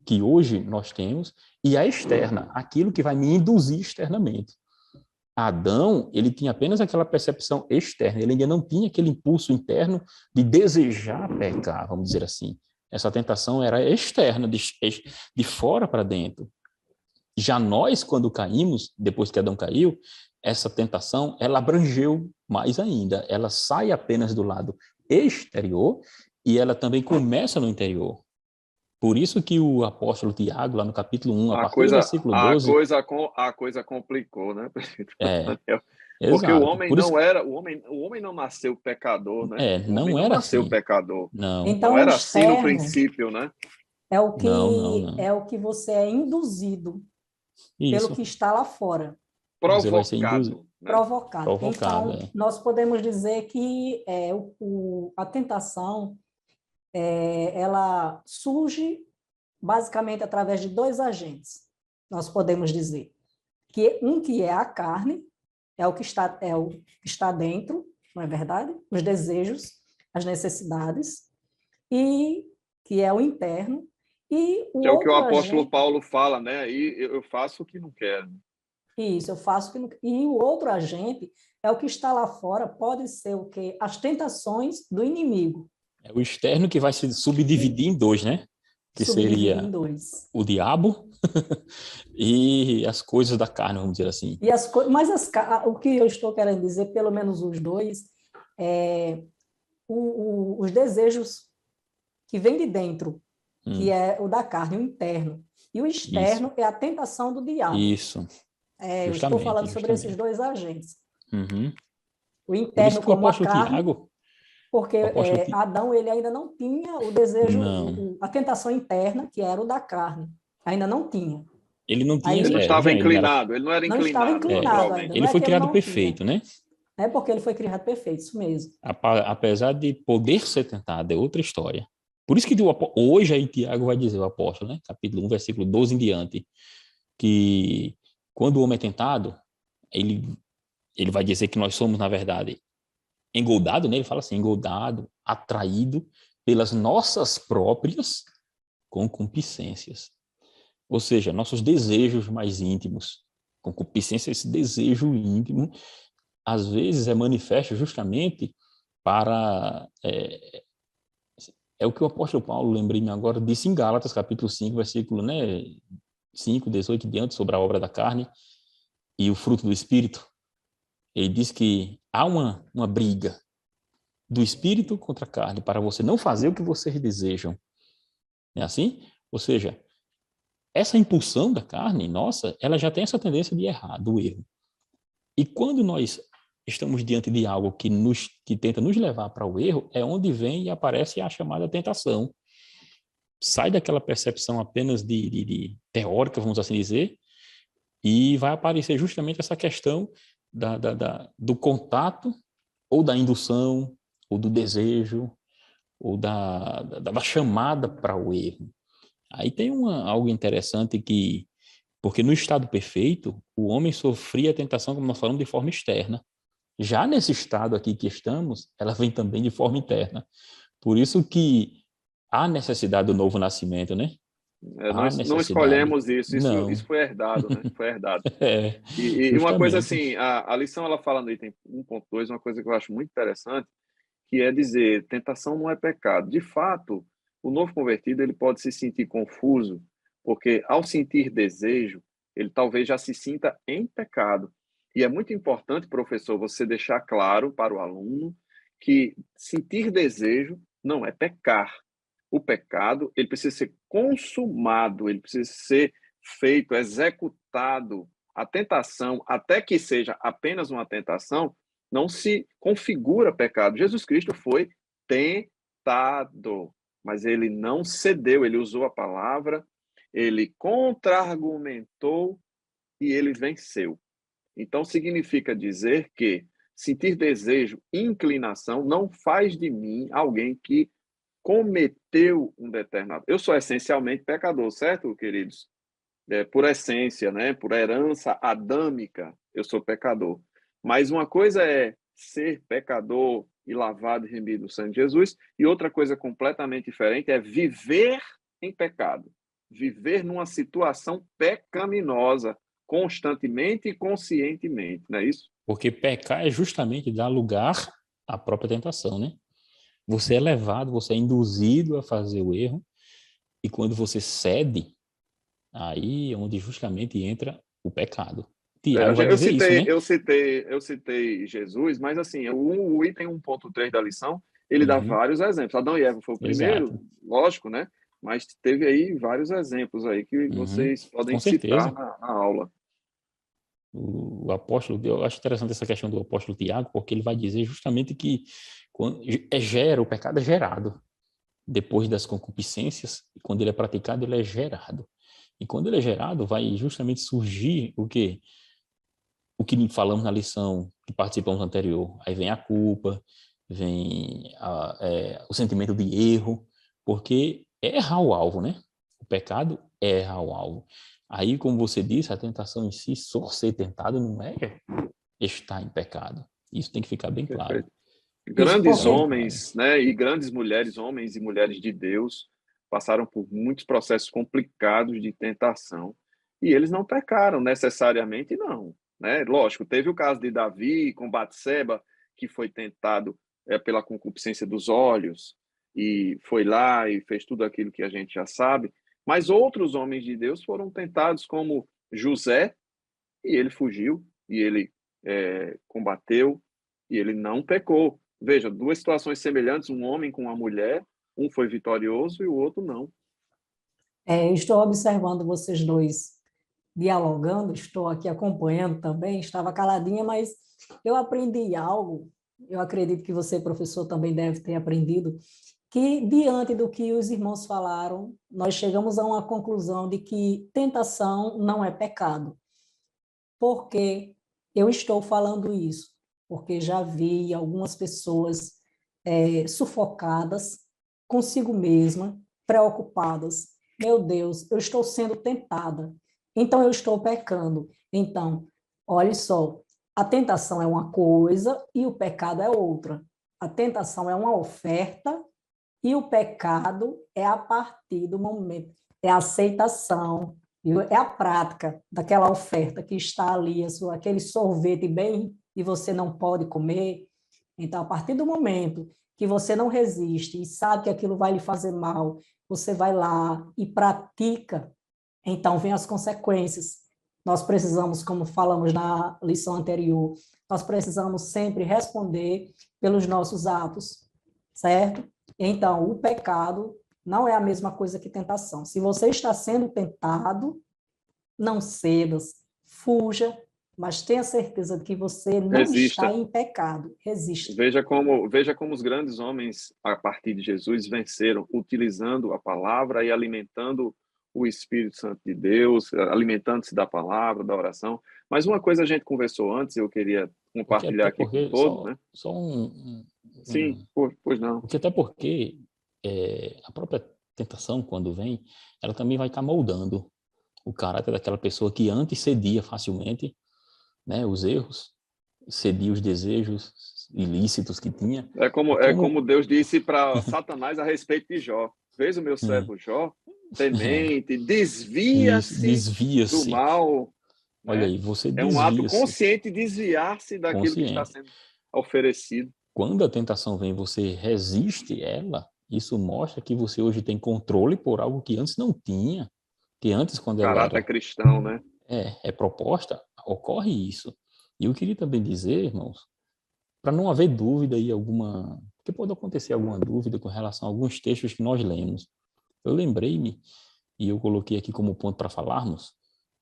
Speaker 3: que hoje nós temos, e a externa, aquilo que vai me induzir externamente. Adão, ele tinha apenas aquela percepção externa, ele ainda não tinha aquele impulso interno de desejar pecar, vamos dizer assim. Essa tentação era externa, de fora para dentro. Já nós, quando caímos, depois que Adão caiu, essa tentação, ela abrangeu mais ainda. Ela sai apenas do lado exterior e ela também começa no interior. Por isso que o apóstolo Tiago, lá no capítulo 1, a partir do versículo 12...
Speaker 1: A coisa complicou, né?
Speaker 3: É,
Speaker 1: Porque
Speaker 3: exato. Por isso,
Speaker 1: o homem não nasceu pecador, né? O homem
Speaker 3: não
Speaker 1: não
Speaker 3: era
Speaker 1: nasceu
Speaker 3: assim.
Speaker 1: pecador.
Speaker 3: Não,
Speaker 1: Não
Speaker 2: Então, o
Speaker 1: era assim no
Speaker 2: externo
Speaker 1: princípio, né?
Speaker 3: não.
Speaker 2: é o que você é induzido pelo
Speaker 3: Isso,
Speaker 2: que está lá fora,
Speaker 3: você vai ser induzido,
Speaker 1: Provocado, né?
Speaker 2: provocado.
Speaker 3: provocado.
Speaker 2: Então, nós podemos dizer que a tentação ela surge basicamente através de dois agentes. Nós podemos dizer que é a carne, é o que está dentro, não é verdade? Os desejos, as necessidades, e que é o interno, e o
Speaker 1: Que é o que o
Speaker 2: outro
Speaker 1: apóstolo
Speaker 2: agente,
Speaker 1: Paulo fala, né? E eu faço o que não quero.
Speaker 2: isso, eu faço, e o outro agente é o que está lá fora, pode ser o quê? As tentações do inimigo,
Speaker 3: É o externo que vai se subdividir em dois, né? Que
Speaker 2: subdividir em
Speaker 3: seria
Speaker 2: dois.
Speaker 3: o diabo e as coisas da carne, vamos dizer assim.
Speaker 2: Mas o que eu estou querendo dizer, pelo menos os dois, é os desejos que vêm de dentro, que é o da carne, o interno. E o
Speaker 3: Isso,
Speaker 2: externo é a tentação do diabo.
Speaker 3: isso,
Speaker 2: Eu estou falando sobre esses
Speaker 3: justamente.
Speaker 2: dois agentes.
Speaker 3: Uhum.
Speaker 2: O
Speaker 3: Por isso
Speaker 2: interno
Speaker 3: que o
Speaker 2: como a
Speaker 3: apóstolo
Speaker 2: carne,
Speaker 3: Tiago,
Speaker 2: porque
Speaker 3: o apóstolo Ti...
Speaker 2: Adão ele ainda não tinha o desejo,
Speaker 3: não,
Speaker 2: a tentação interna, que era o da carne. Ainda não tinha.
Speaker 3: ele não tinha,
Speaker 1: Ele não
Speaker 2: Aí
Speaker 1: estava
Speaker 3: vendo, ele não era,
Speaker 1: inclinado, ele não era
Speaker 2: não estava
Speaker 1: inclinado
Speaker 2: inclinado ainda.
Speaker 1: naturalmente.
Speaker 2: Não
Speaker 3: ele
Speaker 2: é
Speaker 3: foi
Speaker 2: que ele
Speaker 3: criado
Speaker 2: não tinha,
Speaker 3: perfeito, né?
Speaker 2: é porque ele foi criado perfeito, isso mesmo.
Speaker 3: Apesar de poder ser tentado, é outra história. Por isso que hoje aí Tiago vai dizer, o apóstolo, né? Capítulo 1, versículo 12 em diante, que quando o homem é tentado, ele vai dizer que nós somos, na verdade, engoldado, né? Ele fala assim, engoldado, atraído pelas nossas próprias concupiscências. Ou seja, nossos desejos mais íntimos. Concupiscência, esse desejo íntimo, às vezes é manifesto justamente para... É o que o apóstolo Paulo, lembrei-me agora, disse em Gálatas, capítulo 5, versículo 5, 18 e diante, sobre a obra da carne e o fruto do Espírito. Ele diz que há uma briga do Espírito contra a carne para você não fazer o que vocês desejam. É assim? Ou seja, essa impulsão da carne, nossa, ela já tem essa tendência de errar, do erro. E quando nós estamos diante de algo que tenta nos levar para o erro, é onde vem e aparece a chamada tentação. Sai daquela percepção apenas de teórica, vamos assim dizer, e vai aparecer justamente essa questão do contato, ou da indução, ou do desejo, ou da chamada para o erro. Aí tem algo interessante porque no estado perfeito, o homem sofria a tentação, como nós falamos, de forma externa. Já nesse estado aqui que estamos, ela vem também de forma interna. Por isso que há necessidade do novo nascimento, né? Há
Speaker 1: Nós não
Speaker 3: necessidade.
Speaker 1: escolhemos isso, isso
Speaker 3: Não.
Speaker 1: foi herdado, né? Foi herdado.
Speaker 3: É,
Speaker 1: E uma coisa
Speaker 3: justamente.
Speaker 1: assim, a lição ela fala no item 1.2, uma coisa que eu acho muito interessante, que é dizer, tentação não é pecado. De fato, o novo convertido ele pode se sentir confuso, porque ao sentir desejo, ele talvez já se sinta em pecado. E é muito importante, professor, você deixar claro para o aluno que sentir desejo não é pecar. O pecado, ele precisa ser consumado, ele precisa ser feito, executado. A tentação, até que seja apenas uma tentação, não se configura pecado. Jesus Cristo foi tentado, mas ele não cedeu, ele usou a palavra, ele contra-argumentou e ele venceu. Então, significa dizer que sentir desejo, inclinação, não faz de mim alguém que cometeu um determinado. Eu sou essencialmente pecador, certo, queridos? Por essência, né? Por herança adâmica, eu sou pecador. Mas uma coisa é ser pecador e lavado e remido no sangue de Jesus, e outra coisa completamente diferente é viver em pecado. Viver numa situação pecaminosa, constantemente e conscientemente, não é isso?
Speaker 3: Porque pecar é justamente dar lugar à própria tentação, né? Você é levado, você é induzido a fazer o erro, e quando você cede, aí é onde justamente entra o pecado. Tiago vai
Speaker 1: Eu
Speaker 3: dizer isso,
Speaker 1: citei,
Speaker 3: né?
Speaker 1: eu citei Jesus, mas assim, o item 1.3 da lição, ele dá
Speaker 3: Uhum,
Speaker 1: vários exemplos. Adão e Eva foi o primeiro,
Speaker 3: exato.
Speaker 1: lógico, né? Mas teve aí vários exemplos aí que
Speaker 3: Uhum,
Speaker 1: vocês podem
Speaker 3: com
Speaker 1: citar
Speaker 3: certeza.
Speaker 1: na aula.
Speaker 3: O apóstolo, eu acho interessante essa questão do apóstolo Tiago, porque ele vai dizer justamente que o pecado é gerado depois das concupiscências, e quando ele é praticado, ele é gerado. E quando ele é gerado, vai justamente surgir o quê? O que falamos na lição que participamos anterior. Aí vem a culpa, vem o sentimento de erro, porque é errar o alvo, né? O pecado é errar o alvo. Aí, como você disse, a tentação em si, só ser tentado não é estar em pecado. Isso tem que ficar bem claro.
Speaker 1: Perfeito.
Speaker 2: Isso
Speaker 3: Ficar
Speaker 1: Grandes
Speaker 3: bem
Speaker 2: porque
Speaker 3: claro.
Speaker 1: homens, né, e grandes mulheres, homens e mulheres de Deus, passaram por muitos processos complicados de tentação e eles não pecaram necessariamente, não, né? Lógico, teve o caso de Davi com Batseba, que foi tentado pela concupiscência dos olhos e foi lá e fez tudo aquilo que a gente já sabe, mas outros homens de Deus foram tentados, como José, e ele fugiu, e ele combateu, e ele não pecou. Veja, duas situações semelhantes, um homem com uma mulher, um foi vitorioso e o outro não.
Speaker 2: estou observando vocês dois dialogando, estou aqui acompanhando também, estava caladinha, mas eu aprendi algo, eu acredito que você, professor, também deve ter aprendido, que diante do que os irmãos falaram, nós chegamos a uma conclusão de que tentação não é pecado. Por que eu estou falando isso? Porque já vi algumas pessoas sufocadas consigo mesma, preocupadas. Meu Deus, eu estou sendo tentada, então eu estou pecando. Então, olhe só, a tentação é uma coisa e o pecado é outra. A tentação é uma oferta e o pecado é a partir do momento, é a aceitação, é a prática daquela oferta que está ali, aquele sorvete bem e você não pode comer. Então, a partir do momento que você não resiste e sabe que aquilo vai lhe fazer mal, você vai lá e pratica, então vem as consequências. Nós precisamos, como falamos na lição anterior, nós precisamos sempre responder pelos nossos atos, certo? Então, o pecado não é a mesma coisa que tentação. Se você está sendo tentado, não cedas, fuja, mas tenha certeza de que você não está
Speaker 1: Resista.
Speaker 2: em pecado. Resista.
Speaker 1: Veja como os grandes homens, a partir de Jesus, venceram, utilizando a palavra e alimentando o Espírito Santo de Deus, alimentando-se da palavra, da oração. Mas uma coisa a gente conversou antes, eu queria
Speaker 3: Porque
Speaker 1: compartilhar
Speaker 3: até
Speaker 1: aqui com
Speaker 3: porque,
Speaker 1: todos, né?
Speaker 3: só
Speaker 1: Sim, pois não.
Speaker 3: porque até porque a própria tentação, quando vem, ela também vai estar moldando o caráter daquela pessoa que antes cedia facilmente, né, os erros, cedia os desejos ilícitos que tinha. E
Speaker 1: É como
Speaker 3: como
Speaker 1: Deus disse para Satanás a respeito de Jó. Vês o meu
Speaker 3: é,
Speaker 1: servo Jó, temente,
Speaker 3: isso,
Speaker 1: desvia-se do
Speaker 3: desvia-se.
Speaker 1: mal,
Speaker 3: Olha
Speaker 1: né?
Speaker 3: aí, você
Speaker 1: É um ato
Speaker 3: desvia-se,
Speaker 1: consciente desviar-se daquilo que está
Speaker 3: consciente.
Speaker 1: sendo oferecido.
Speaker 3: Quando a tentação vem, você resiste ela, isso mostra que você hoje tem controle por algo que antes não tinha, que antes, quando ela
Speaker 1: Caráter
Speaker 3: era
Speaker 1: cristão, né?
Speaker 3: proposta, ocorre isso. E eu queria também dizer, irmãos, para não haver dúvida aí alguma, porque pode acontecer alguma dúvida com relação a alguns textos que nós lemos. Eu lembrei-me, e eu coloquei aqui como ponto para falarmos,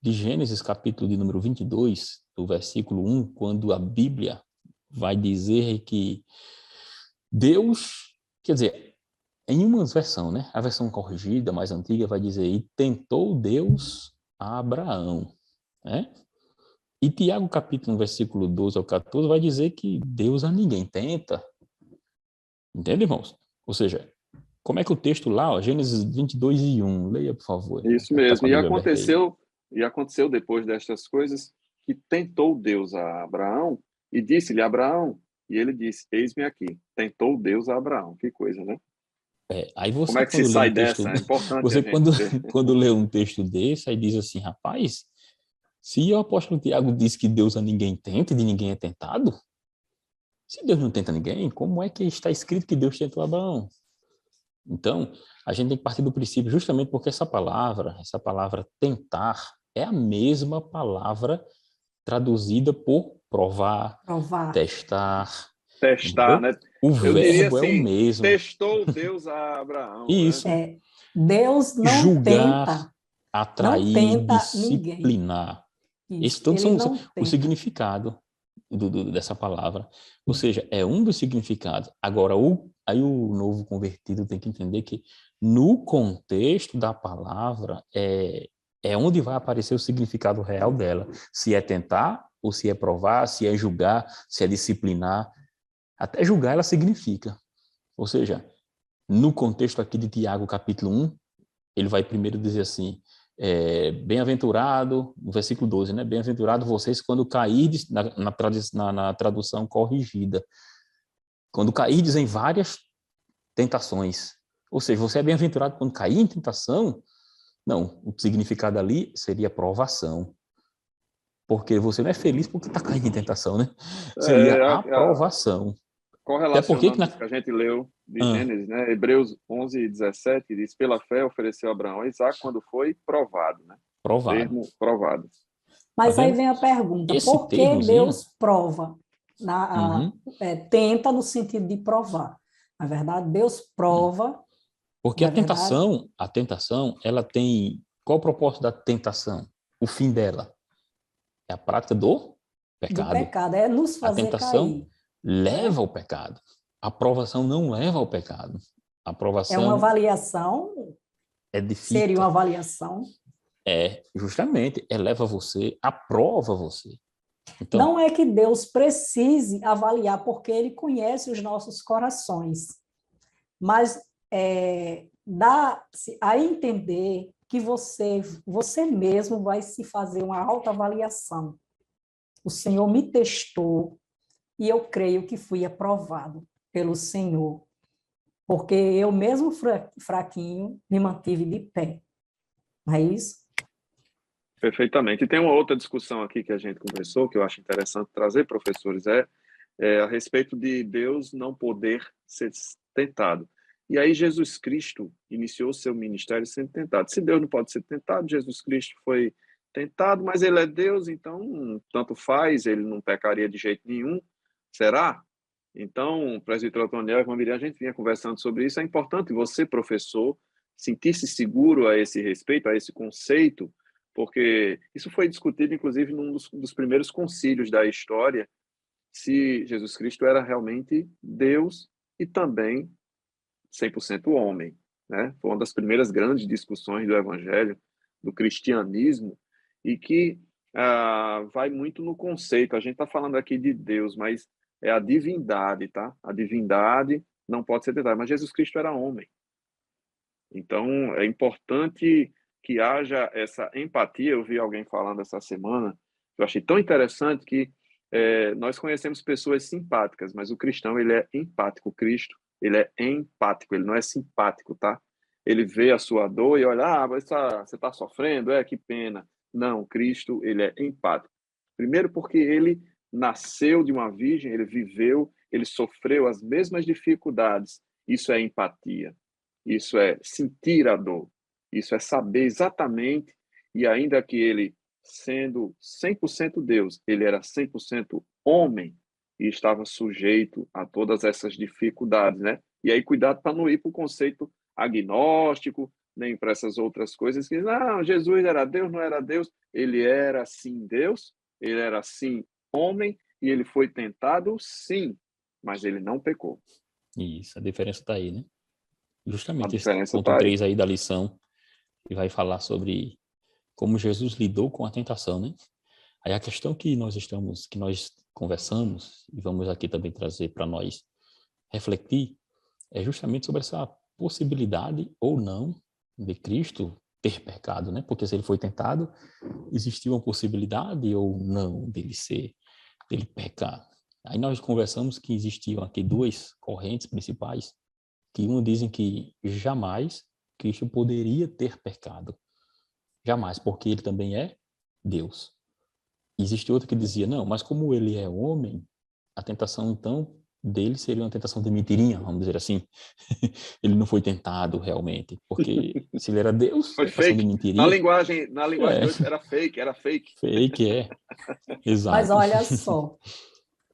Speaker 3: de Gênesis capítulo de número 22, do versículo 1, quando a Bíblia vai dizer que Deus, quer dizer, em uma versão, né? A versão corrigida, mais antiga, vai dizer, e tentou Deus a Abraão, né? E Tiago, capítulo 1, versículo 12 ao 14, vai dizer que Deus a ninguém tenta. Entende, irmãos? Ou seja, como é que o texto lá, ó, Gênesis 22:1, leia, por favor, irmão,
Speaker 1: Isso
Speaker 3: está com
Speaker 1: mesmo.
Speaker 3: a Bíblia aberta aí.
Speaker 1: E aconteceu depois destas coisas que tentou Deus a Abraão e disse-lhe Abraão, e ele disse: Eis-me aqui. Tentou Deus a Abraão. Que coisa, né?
Speaker 3: Aí
Speaker 1: Como
Speaker 3: você,
Speaker 1: é que se
Speaker 3: quando lê um
Speaker 1: sai
Speaker 3: texto,
Speaker 1: dessa? É importante a
Speaker 3: você
Speaker 1: gente
Speaker 3: quando,
Speaker 1: ver.
Speaker 3: quando lê um texto desse, aí diz assim, rapaz, Se o apóstolo Tiago diz que Deus a ninguém tenta e de ninguém é tentado, se Deus não tenta ninguém, como é que está escrito que Deus tentou Abraão? Então, a gente tem que partir do princípio justamente porque essa palavra tentar, é a mesma palavra traduzida por provar,
Speaker 2: Provar.
Speaker 3: testar,
Speaker 1: Testar,
Speaker 3: entendeu?
Speaker 1: né?
Speaker 3: O
Speaker 1: Eu diria
Speaker 3: verbo é o
Speaker 1: assim,
Speaker 3: mesmo.
Speaker 1: testou Deus a Abraão, né?
Speaker 3: Isso,
Speaker 2: Deus não
Speaker 3: julgar,
Speaker 2: tenta, não
Speaker 3: atrair,
Speaker 2: tenta ninguém.
Speaker 3: disciplinar. Esse
Speaker 2: Isso,
Speaker 3: todos
Speaker 2: ele
Speaker 3: são
Speaker 2: não
Speaker 3: o
Speaker 2: tenta.
Speaker 3: significado dessa palavra. Ou seja, é um dos significados. Agora, aí o novo convertido tem que entender que no contexto da palavra é onde vai aparecer o significado real dela. Se é tentar, ou se é provar, se é julgar, se é disciplinar. Até julgar ela significa. Ou seja, no contexto aqui de Tiago, capítulo 1, ele vai primeiro dizer assim, bem-aventurado, no versículo 12, né? Bem-aventurado vocês quando cairdes, na tradução corrigida, quando cairdes em várias tentações. Ou seja, você é bem-aventurado quando cair em tentação? Não, o significado ali seria provação. Porque você não é feliz porque está caindo em tentação, né? Seria
Speaker 1: É,
Speaker 3: aprovação. Até porque que
Speaker 1: correlacionando isso que a gente leu de
Speaker 3: Ah,
Speaker 1: Gênesis, né? Hebreus 11:17 diz, pela fé ofereceu Abraão a Isaac quando foi provado, né?
Speaker 3: provado.
Speaker 1: Termo provado.
Speaker 3: Tá
Speaker 2: Mas aí
Speaker 3: vendo?
Speaker 2: vem a pergunta:
Speaker 3: Esse
Speaker 2: por que
Speaker 3: termozinho,
Speaker 2: Deus prova?
Speaker 3: uhum,
Speaker 2: Tenta no sentido de provar. Na verdade, Deus prova,
Speaker 3: porque
Speaker 2: na verdade,
Speaker 3: a tentação, ela tem... Qual o propósito da tentação? O fim dela é a prática do
Speaker 2: do
Speaker 3: pecado.
Speaker 2: pecado, é nos
Speaker 3: A
Speaker 2: fazer
Speaker 3: tentação
Speaker 2: cair.
Speaker 3: leva
Speaker 2: Né?
Speaker 3: ao pecado. A provação não leva ao pecado. A
Speaker 2: É uma
Speaker 3: provação
Speaker 2: avaliação, seria uma
Speaker 3: edifica.
Speaker 2: avaliação.
Speaker 3: Justamente, eleva você, aprova você. Então,
Speaker 2: Não é que Deus precise avaliar, porque Ele conhece os nossos corações, mas dá-se a entender que você mesmo vai se fazer uma autoavaliação. O Senhor me testou e eu creio que fui aprovado pelo Senhor, porque eu mesmo fraquinho me mantive de pé. Não é isso?
Speaker 1: Perfeitamente. E tem uma outra discussão aqui que a gente conversou, que eu acho interessante trazer, professores, a respeito de Deus não poder ser tentado. E aí Jesus Cristo iniciou seu ministério sendo tentado. Se Deus não pode ser tentado, Jesus Cristo foi tentado, mas ele é Deus, então tanto faz, ele não pecaria de jeito nenhum. Será? Então, presbítero Otoniel e irmã Miriam, a gente vinha conversando sobre isso. É importante você, professor, sentir-se seguro a esse respeito, a esse conceito, porque isso foi discutido, inclusive, num dos primeiros concílios da história, se Jesus Cristo era realmente Deus e também 100% homem, né? Foi uma das primeiras grandes discussões do Evangelho, do cristianismo, e que vai muito no conceito. A gente está falando aqui de Deus, mas é a divindade, tá? A divindade não pode ser tentada, mas Jesus Cristo era homem. Então, é importante que haja essa empatia. Eu vi alguém falando essa semana, eu achei tão interessante que nós conhecemos pessoas simpáticas, mas o cristão, ele é empático. O Cristo, ele é empático, ele não é simpático, tá? Ele vê a sua dor e olha, você está sofrendo, que pena. Não, Cristo, ele é empático. Primeiro porque ele nasceu de uma virgem, ele viveu, ele sofreu as mesmas dificuldades. Isso é empatia. Isso é sentir a dor. Isso é saber exatamente, e ainda que ele, sendo 100% Deus, ele era 100% homem e estava sujeito a todas essas dificuldades, né? E aí, cuidado para não ir para o conceito agnóstico, nem para essas outras coisas que, não, Jesus era Deus, não era Deus. Ele era, sim, Deus, ele era, sim, homem, e ele foi tentado, sim, mas ele não pecou.
Speaker 3: isso, a diferença está aí, né?
Speaker 1: A
Speaker 3: Justamente esse
Speaker 1: diferença
Speaker 3: ponto
Speaker 1: está aí.
Speaker 3: 3 aí da lição, que vai falar sobre como Jesus lidou com a tentação, né? Aí a questão que nós conversamos, e vamos aqui também trazer para nós refletir, é justamente sobre essa possibilidade ou não de Cristo ter pecado, né? Porque se ele foi tentado, existiu uma possibilidade ou não dele pecar. Aí nós conversamos que existiam aqui duas correntes principais, que uma dizem que jamais Cristo poderia ter pecado. Jamais, porque ele também é Deus. Existe outra que dizia, não, mas como ele é homem, a tentação, então, dele seria uma tentação de mentirinha, vamos dizer assim. Ele não foi tentado realmente, porque se ele era Deus,
Speaker 1: Foi
Speaker 3: tentação de
Speaker 1: fake. Na
Speaker 3: mentirinha,
Speaker 1: linguagem, na linguagem
Speaker 3: é
Speaker 1: de hoje, era fake, era fake.
Speaker 3: fake, é,
Speaker 2: Mas
Speaker 3: exato.
Speaker 2: olha só,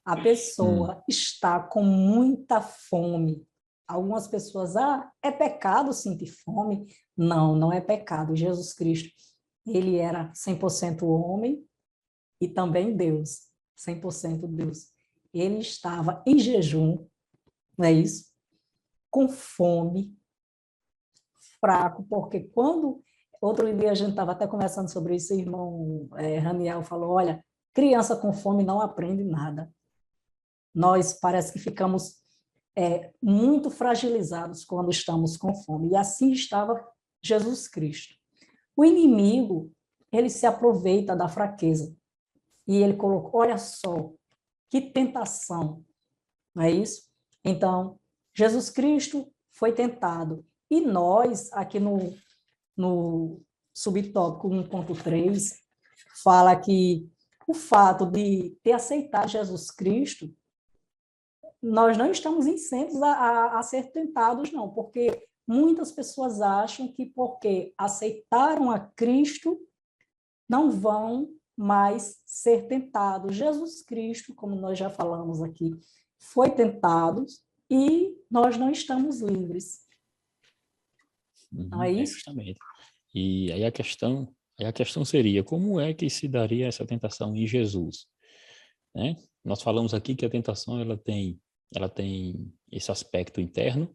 Speaker 2: a
Speaker 3: Hum,
Speaker 2: pessoa está com muita fome. Algumas pessoas, é pecado sentir fome? Não, não é pecado. Jesus Cristo, ele era 100% homem e também Deus, 100% Deus. Ele estava em jejum, não é isso? Com fome, fraco, porque quando outro dia a gente estava até conversando sobre isso, o irmão Raniel falou, olha, criança com fome não aprende nada. Nós parece que ficamos muito fragilizados quando estamos com fome. E assim estava Jesus Cristo. O inimigo, ele se aproveita da fraqueza. E ele colocou, olha só, que tentação, não é isso? Então, Jesus Cristo foi tentado. E nós, aqui no subtópico 1.3, fala que o fato de ter aceitado Jesus Cristo, nós não estamos isentos a ser tentados, não, porque muitas pessoas acham que porque aceitaram a Cristo, não vão mais ser tentados. Jesus Cristo, como nós já falamos aqui, foi tentado e nós não estamos livres. Não é isso?
Speaker 3: justamente. E aí a questão seria, como é que se daria essa tentação em Jesus? Né? Nós falamos aqui que a tentação ela tem esse aspecto interno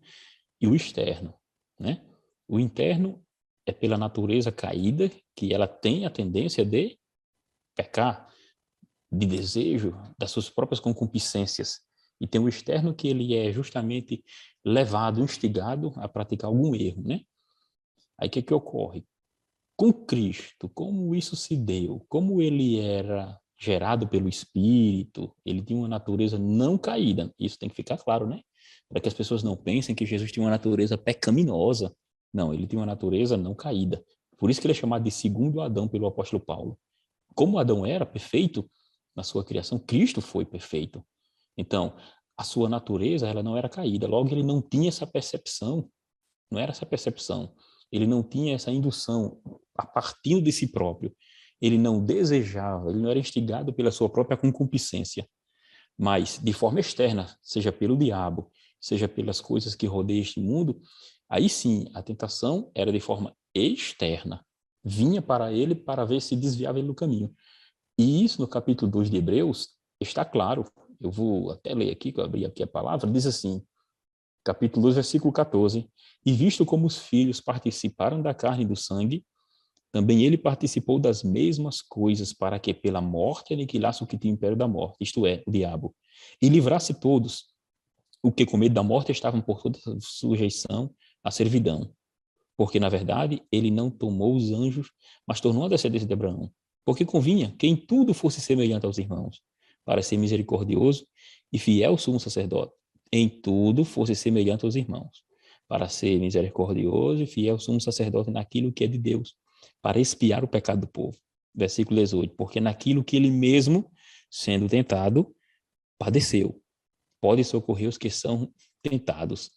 Speaker 3: e o externo, né? O interno é pela natureza caída, que ela tem a tendência de pecar, de desejo, das suas próprias concupiscências. E tem o externo que ele é justamente levado, instigado a praticar algum erro, né? Aí o que ocorre? Com Cristo, como isso se deu? Como ele era gerado pelo Espírito, ele tinha uma natureza não caída. Isso tem que ficar claro, né? Para que as pessoas não pensem que Jesus tinha uma natureza pecaminosa. Não, ele tinha uma natureza não caída. Por isso que ele é chamado de segundo Adão pelo apóstolo Paulo. Como Adão era perfeito na sua criação, Cristo foi perfeito. Então, a sua natureza, ela não era caída. Logo, ele não tinha essa percepção, não era essa percepção. Ele não tinha essa indução a partir de si próprio. Ele não desejava, ele não era instigado pela sua própria concupiscência, mas de forma externa, seja pelo diabo, seja pelas coisas que rodeiam este mundo, aí sim, a tentação era de forma externa. Vinha para ele para ver se desviava ele do caminho. E isso no capítulo 2 de Hebreus está claro. Eu vou até ler aqui, que eu abri aqui a palavra, diz assim, capítulo 2, versículo 14, e visto como os filhos participaram da carne e do sangue, também ele participou das mesmas coisas para que pela morte aniquilasse o que tinha o império da morte, isto é, o diabo, e livrasse todos, o que com medo da morte estavam por toda sujeição à servidão. Porque, na verdade, ele não tomou os anjos, mas tornou a descendência de Abraão. Porque convinha que em tudo fosse semelhante aos irmãos, para ser misericordioso e fiel sumo sacerdote. Em tudo fosse semelhante aos irmãos, para ser misericordioso e fiel sumo sacerdote naquilo que é de Deus, para expiar o pecado do povo. Versículo 18. Porque naquilo que ele mesmo, sendo tentado, padeceu, pode socorrer os que são tentados.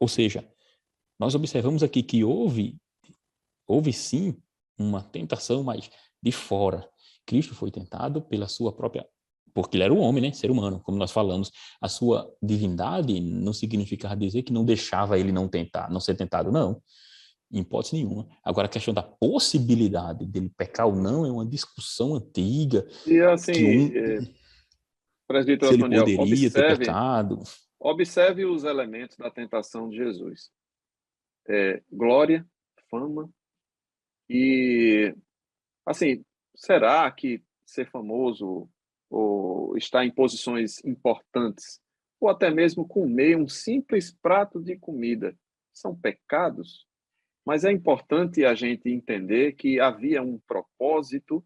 Speaker 3: Ou seja, nós observamos aqui que houve sim uma tentação, mas de fora. Cristo foi tentado pela sua própria, porque ele era um homem, né, ser humano, como nós falamos. A sua divindade não significa dizer que não deixava ele não tentar, não ser tentado, não, em hipótese nenhuma. Agora, a questão da possibilidade dele pecar ou não é uma discussão antiga,
Speaker 1: E assim,
Speaker 3: que
Speaker 1: presbítero
Speaker 3: se ele
Speaker 1: Otoniel,
Speaker 3: poderia ter pecado.
Speaker 1: observe os elementos da tentação de Jesus. Glória, fama e, assim, será que ser famoso ou estar em posições importantes ou até mesmo comer um simples prato de comida são pecados? Mas é importante a gente entender que havia um propósito,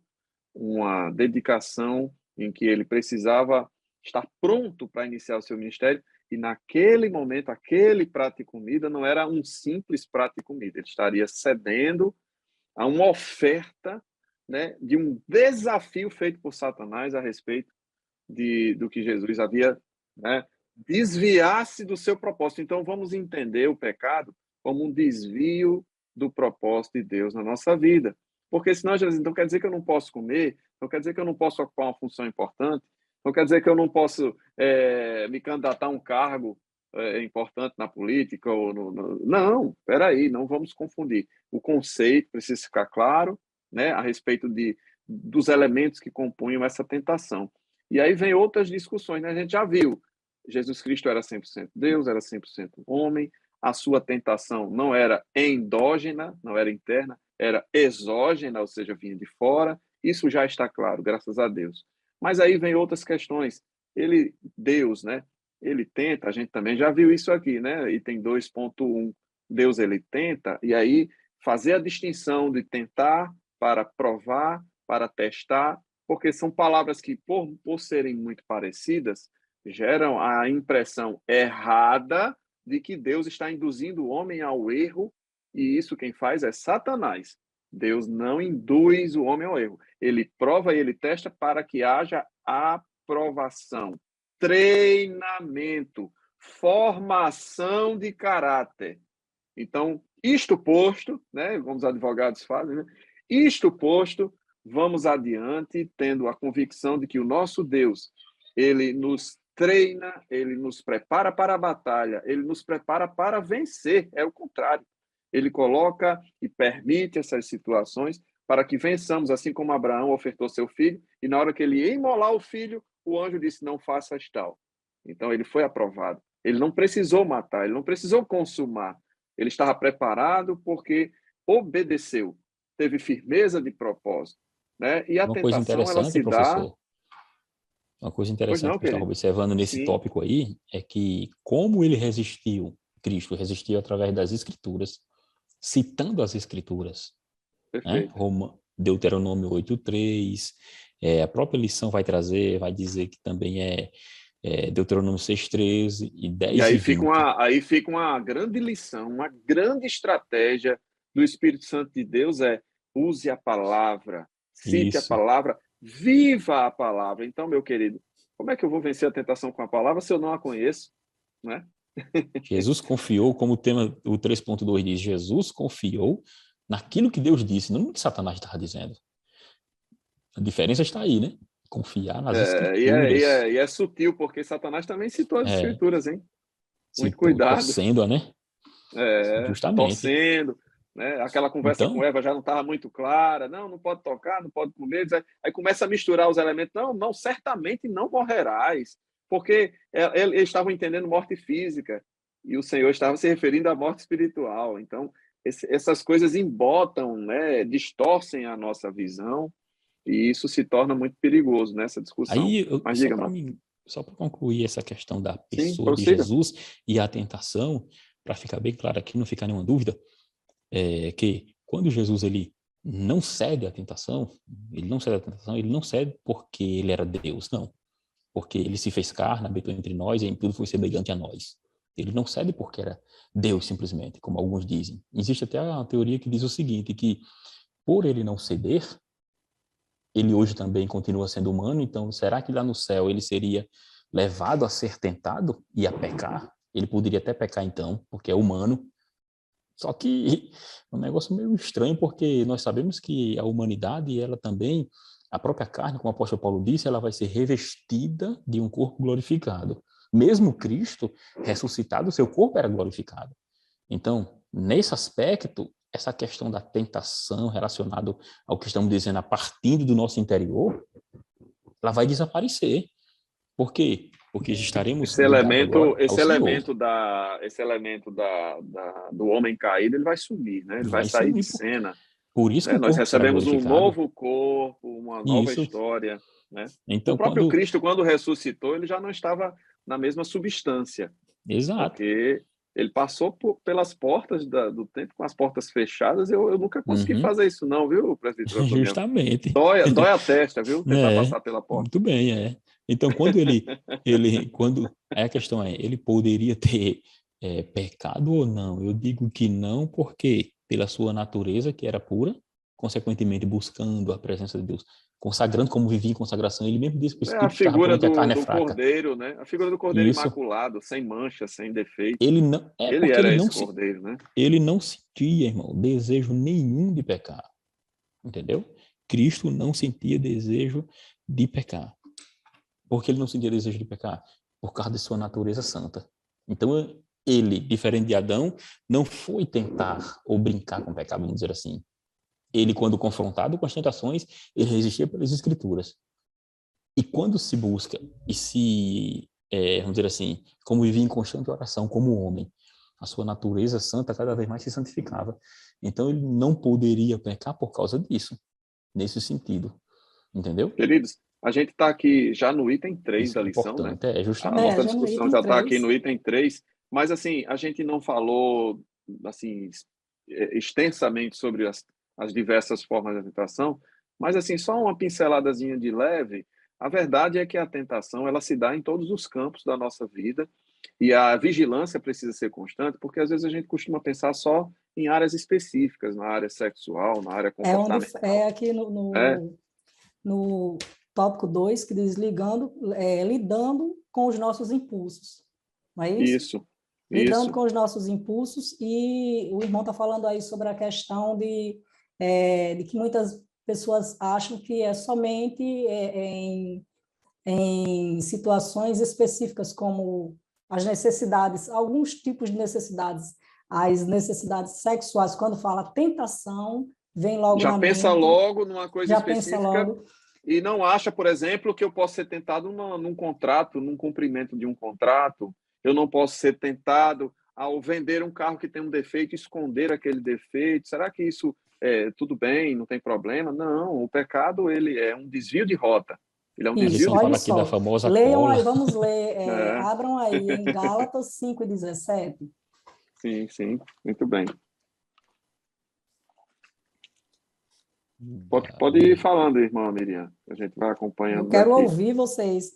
Speaker 1: uma dedicação em que ele precisava estar pronto para iniciar o seu ministério, e naquele momento, aquele prato de comida não era um simples prato de comida, ele estaria cedendo a uma oferta né, de um desafio feito por Satanás a respeito do que Jesus havia, né, desviar-se do seu propósito. Então, vamos entender o pecado como um desvio do propósito de Deus na nossa vida. Porque senão, Jesus, então quer dizer que eu não posso comer, não quer dizer que eu não posso ocupar uma função importante, não quer dizer que eu não posso me candidatar a um cargo importante na política. Não, espera aí, não vamos confundir. O conceito precisa ficar claro, né, a respeito dos elementos que compunham essa tentação. E aí vem outras discussões, né? A gente já viu, Jesus Cristo era 100% Deus, era 100% homem, a sua tentação não era endógena, não era interna, era exógena, ou seja, vinha de fora. Isso já está claro, graças a Deus. Mas aí vem outras questões. Deus, né? Ele tenta, a gente também já viu isso aqui, né? Item 2.1, Deus ele tenta, e aí fazer a distinção de tentar para provar, para testar, porque são palavras que, por serem muito parecidas, geram a impressão errada de que Deus está induzindo o homem ao erro, e isso quem faz é Satanás. Deus não induz o homem ao erro. Ele prova e ele testa para que haja aprovação, treinamento, formação de caráter. Então, isto posto, né, como os advogados fazem, né, isto posto, vamos adiante, tendo a convicção de que o nosso Deus, ele nos treina, ele nos prepara para a batalha, ele nos prepara para vencer, é o contrário. Ele coloca e permite essas situações para que vençamos, assim como Abraão ofertou seu filho, e na hora que ele ia imolar o filho, o anjo disse, não faças tal. Então, ele foi aprovado. Ele não precisou matar, ele não precisou consumar. Ele estava preparado porque obedeceu, teve firmeza de propósito, né? E a
Speaker 3: Uma coisa
Speaker 1: tentação, ela
Speaker 3: interessante,
Speaker 1: se dá...
Speaker 3: professor, uma coisa
Speaker 1: Pois
Speaker 3: interessante
Speaker 1: não,
Speaker 3: que eu estava
Speaker 1: querido?
Speaker 3: observando nesse
Speaker 1: Sim,
Speaker 3: tópico aí, é que como ele resistiu, Cristo resistiu através das Escrituras, citando as Escrituras, né?
Speaker 1: perfeito.
Speaker 3: Deuteronômio 8:3, a própria lição vai trazer, vai dizer que também Deuteronômio 6:13 e
Speaker 1: E
Speaker 3: 10
Speaker 1: aí
Speaker 3: e
Speaker 1: fica
Speaker 3: 20.
Speaker 1: aí fica uma grande lição, uma grande estratégia do Espírito Santo de Deus use a palavra, cite a
Speaker 3: Isso.
Speaker 1: palavra, viva a palavra. Então, meu querido, como é que eu vou vencer a tentação com a palavra se eu não a conheço, né?
Speaker 3: Jesus confiou, como o tema, o 3.2 diz, Jesus confiou naquilo que Deus disse, não no que Satanás estava dizendo. A diferença está aí, né? Confiar nas Escrituras.
Speaker 1: E é sutil, porque Satanás também citou as
Speaker 3: É,
Speaker 1: Escrituras, hein?
Speaker 3: se
Speaker 1: Muito cuidado.
Speaker 3: torcendo, né? Justamente.
Speaker 1: Torcendo, né? Aquela conversa com
Speaker 3: Então,
Speaker 1: Eva já não estava muito clara, não pode tocar, não pode comer, aí começa a misturar os elementos, não, certamente não morrerás, porque eles estavam entendendo morte física, e o Senhor estava se referindo à morte espiritual, então essas coisas embotam, né? Distorcem a nossa visão, e isso se torna muito perigoso nessa discussão.
Speaker 3: aí,
Speaker 1: Mas diga, Marcos.
Speaker 3: só para concluir essa questão da
Speaker 1: Sim,
Speaker 3: pessoa de
Speaker 1: prossiga.
Speaker 3: Jesus e a tentação, para ficar bem claro aqui, não ficar nenhuma dúvida, que quando Jesus ele não cede à tentação, ele não cede porque ele era Deus, não. Porque ele se fez carne, habitou entre nós e em tudo foi semelhante a nós. Ele não cede porque era Deus simplesmente, como alguns dizem. Existe até a teoria que diz o seguinte, que por ele não ceder, ele hoje também continua sendo humano, então será que lá no céu ele seria levado a ser tentado e a pecar? Ele poderia até pecar então, porque é humano. Só que é um negócio meio estranho, porque nós sabemos que a humanidade, ela também, a própria carne, como o apóstolo Paulo disse, ela vai ser revestida de um corpo glorificado. Mesmo Cristo ressuscitado, seu corpo era glorificado. Então, nesse aspecto, essa questão da tentação relacionada ao que estamos dizendo, a partindo do nosso interior, ela vai desaparecer. Por quê? Porque estaremos ligados agora ao Senhor.
Speaker 1: Esse elemento do homem caído, ele vai sumir, né? Ele vai
Speaker 3: Vai
Speaker 1: sair de
Speaker 3: sumir.
Speaker 1: cena,
Speaker 3: Por isso que
Speaker 1: né?
Speaker 3: o
Speaker 1: Nós
Speaker 3: corpo será
Speaker 1: recebemos um
Speaker 3: glorificado.
Speaker 1: novo corpo, uma nova
Speaker 3: Isso.
Speaker 1: história, né? O
Speaker 3: Então,
Speaker 1: próprio
Speaker 3: quando...
Speaker 1: Cristo, quando ressuscitou, ele já não estava na mesma substância,
Speaker 3: Exato.
Speaker 1: porque ele passou pelas portas do templo com as portas fechadas. Eu nunca consegui
Speaker 3: Uhum.
Speaker 1: fazer isso não, viu, presbítero Antoniano?
Speaker 3: Justamente.
Speaker 1: Dói a testa, viu? Tentar passar pela porta.
Speaker 3: Muito bem, Então, quando a questão ele poderia ter pecado ou não? Eu digo que não, porque pela sua natureza que era pura, consequentemente buscando a presença de Deus, consagrando como vivia em consagração. Ele mesmo disse que o
Speaker 1: É a
Speaker 3: espírito estava
Speaker 1: figura
Speaker 3: falando que a carne é
Speaker 1: do
Speaker 3: fraca.
Speaker 1: cordeiro, né? A figura do cordeiro
Speaker 3: E isso,
Speaker 1: imaculado, sem mancha, sem defeito.
Speaker 3: ele não,
Speaker 1: Ele
Speaker 3: porque
Speaker 1: era esse cordeiro, né?
Speaker 3: ele não sentia, irmão, desejo nenhum de pecar. Entendeu? Cristo não sentia desejo de pecar. Por que ele não sentia desejo de pecar? Por causa de sua natureza santa. Então, ele, diferente de Adão, não foi tentar ou brincar com o pecado, vamos dizer assim. Ele, quando confrontado com as tentações, ele resistia pelas Escrituras. E quando se busca e se, vamos dizer assim, como vivia em constante oração como homem, a sua natureza santa cada vez mais se santificava. Então, ele não poderia pecar por causa disso, nesse sentido. Entendeu?
Speaker 1: Queridos, a gente está aqui já no item 3
Speaker 3: Isso
Speaker 1: da
Speaker 3: é
Speaker 1: lição, né?
Speaker 3: importante,
Speaker 1: A
Speaker 3: justamente.
Speaker 1: nossa
Speaker 2: Já no
Speaker 1: discussão
Speaker 2: item
Speaker 1: já está aqui
Speaker 2: 3.
Speaker 1: no item 3, mas assim, a gente não falou assim extensamente sobre as diversas formas de tentação, mas assim, só uma pinceladazinha de leve. A verdade é que a tentação, ela se dá em todos os campos da nossa vida, e a vigilância precisa ser constante, porque às vezes a gente costuma pensar só em áreas específicas, na área sexual, na área
Speaker 2: É
Speaker 1: comportamental.
Speaker 2: aqui
Speaker 1: É,
Speaker 2: no tópico 2 que diz lidando com os nossos impulsos. Não é isso?
Speaker 1: isso,
Speaker 2: Lidando
Speaker 1: isso.
Speaker 2: com os nossos impulsos, e o irmão está falando aí sobre a questão de que muitas pessoas acham que é somente em situações específicas, como as necessidades, alguns tipos de necessidades, as necessidades sexuais, quando fala tentação, vem logo
Speaker 1: Já
Speaker 2: na
Speaker 1: pensa
Speaker 2: mente,
Speaker 1: logo numa coisa
Speaker 2: já pensa
Speaker 1: específica
Speaker 2: logo.
Speaker 1: e não acha, por exemplo, que eu posso ser tentado num contrato, num cumprimento de um contrato. Eu não posso ser tentado ao vender um carro que tem um defeito, esconder aquele defeito. Será que isso tudo bem, não tem problema? Não, o pecado ele é um desvio de rota. Ele é um
Speaker 3: A
Speaker 2: Isso,
Speaker 1: desvio
Speaker 3: lição
Speaker 1: de
Speaker 2: olha
Speaker 3: fala
Speaker 1: rota.
Speaker 3: aqui da
Speaker 2: só.
Speaker 3: famosa
Speaker 2: Leiam
Speaker 3: cola.
Speaker 2: aí, vamos ler,
Speaker 1: É,
Speaker 2: abram aí em Gálatas 5:17.
Speaker 1: sim, sim, muito bem. Pode ir falando, irmã Miriam. A gente vai
Speaker 2: Eu
Speaker 1: acompanhando
Speaker 2: quero
Speaker 1: daqui.
Speaker 2: ouvir vocês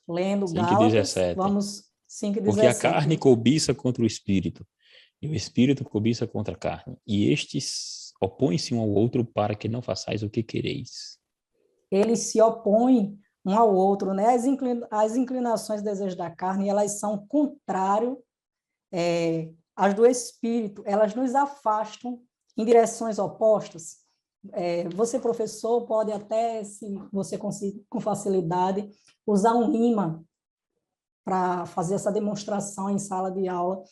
Speaker 2: lendo
Speaker 3: 5 e
Speaker 2: Gálatas,
Speaker 3: 17.
Speaker 2: vamos
Speaker 3: Porque a
Speaker 2: 5:17.
Speaker 3: carne cobiça contra o espírito, e o espírito cobiça contra a carne. E estes opõem-se um ao outro para que não façais o que quereis.
Speaker 2: Eles se opõem um ao outro, né? As inclinações e desejos da carne, elas são contrários às do espírito, elas nos afastam em direções opostas. Você, professor, pode até, se você conseguir com facilidade, usar um imã para fazer essa demonstração em sala de aula.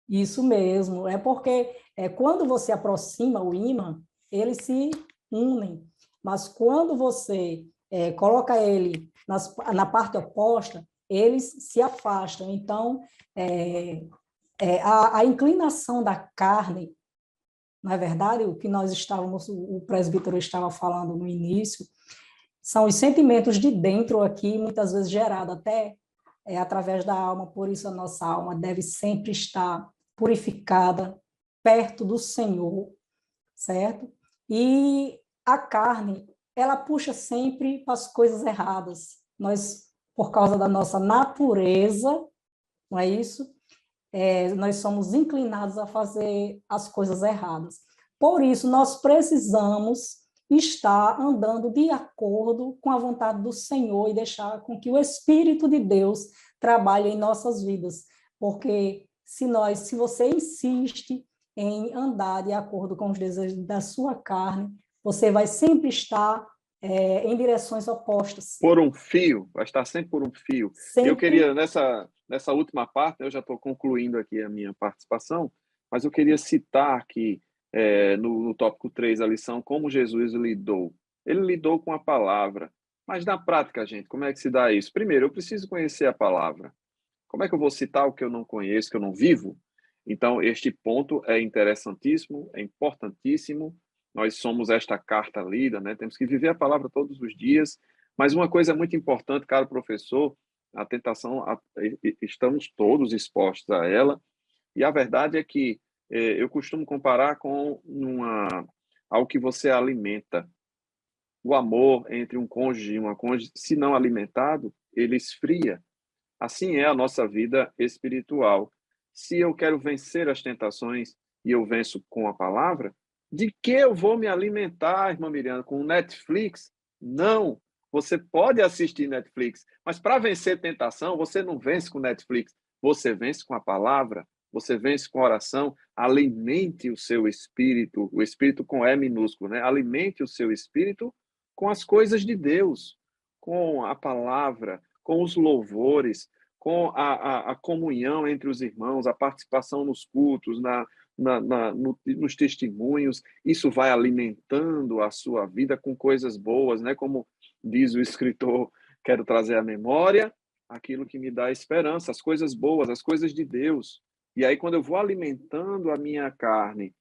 Speaker 2: Isso mesmo, é porque quando você aproxima o ímã, eles se unem, mas quando você coloca ele na parte oposta, eles se afastam. Então, a inclinação da carne, na verdade, o que o presbítero estava falando no início, são os sentimentos de dentro aqui, muitas vezes gerado até através da alma, por isso a nossa alma deve sempre estar purificada, perto do Senhor, certo? E a carne, ela puxa sempre para as coisas erradas. Nós, por causa da nossa natureza, não é isso? Nós somos inclinados a fazer as coisas erradas. Por isso, nós precisamos estar andando de acordo com a vontade do Senhor e deixar com que o Espírito de Deus trabalhe em nossas vidas. Porque se você insiste em andar de acordo com os desejos da sua carne, você vai sempre estar em direções opostas.
Speaker 1: Por um fio, vai estar sempre por um fio. Eu
Speaker 2: Sempre.
Speaker 1: queria, nessa última parte, eu já estou concluindo aqui a minha participação, mas eu queria citar aqui, no tópico 3 da lição, como Jesus lidou. Ele lidou com a palavra. Mas na prática, gente, como é que se dá isso? Primeiro, eu preciso conhecer a palavra. Como é que eu vou citar o que eu não conheço, que eu não vivo? Então, este ponto é interessantíssimo, é importantíssimo. Nós somos esta carta lida, né? Temos que viver a palavra todos os dias. Mas uma coisa muito importante, caro professor, a tentação, estamos todos expostos a ela. E a verdade é que eu costumo comparar com algo que você alimenta. O amor entre um cônjuge e uma cônjuge, se não alimentado, ele esfria. Assim é a nossa vida espiritual. Se eu quero vencer as tentações e eu venço com a palavra, De que eu vou me alimentar, irmã Miriam, com Netflix? Não. Você pode assistir Netflix, mas para vencer tentação, você não vence com Netflix. Você vence com a palavra, você vence com a oração. Alimente o seu espírito, o espírito com E minúsculo, né? Alimente o seu espírito com as coisas de Deus, com a palavra, com os louvores, com a comunhão entre os irmãos, a participação nos cultos, nos testemunhos. Isso vai alimentando a sua vida com coisas boas, né? Como diz o escritor, quero trazer à memória aquilo que me dá esperança, as coisas boas, as coisas de Deus. E aí, quando eu vou alimentando a minha carne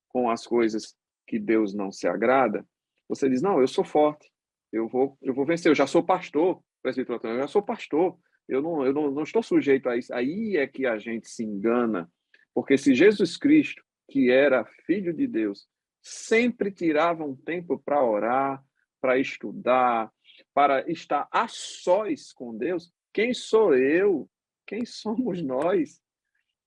Speaker 1: com as coisas que Deus não se agrada, você diz, não, eu sou forte, eu vou vencer, eu já sou pastor, presbítero Antônio, eu já sou pastor, eu não estou sujeito a isso. Aí é que a gente se engana, porque se Jesus Cristo, que era Filho de Deus, sempre tirava um tempo para orar, para estudar, para estar a sós com Deus, quem sou eu? Quem somos nós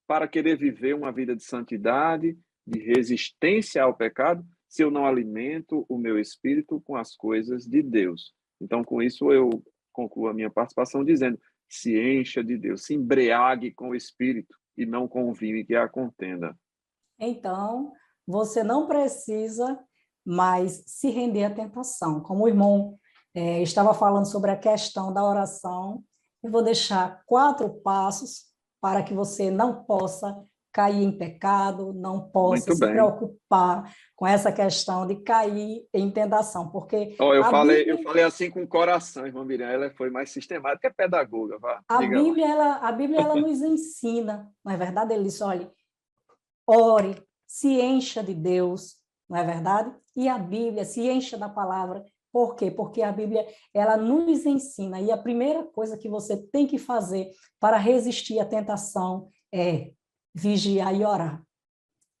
Speaker 1: para querer viver uma vida de santidade, de resistência ao pecado, se eu não alimento o meu espírito com as coisas de Deus? Então, com isso, eu concluo a minha participação dizendo: se encha de Deus, se embriague com o espírito e não com o vinho que a contenda.
Speaker 2: Então, você não precisa mais se render à tentação. Como o irmão estava falando sobre a questão da oração, eu vou deixar 4 passos para que você não possa cair em pecado, não possa
Speaker 1: Muito
Speaker 2: se
Speaker 1: bem.
Speaker 2: preocupar com essa questão de cair em tentação, porque
Speaker 1: Eu
Speaker 2: Bíblia,
Speaker 1: falei assim com o coração, irmã Miriam, ela foi mais sistemática, é pedagoga, vá,
Speaker 2: a
Speaker 1: diga lá.
Speaker 2: Bíblia, a Bíblia ela nos ensina, não é verdade? Ele diz, olha, ore, se encha de Deus, não é verdade? E a Bíblia se encha da palavra. Por quê? Porque a Bíblia, ela nos ensina, e a primeira coisa que você tem que fazer para resistir à tentação é vigiar e orar.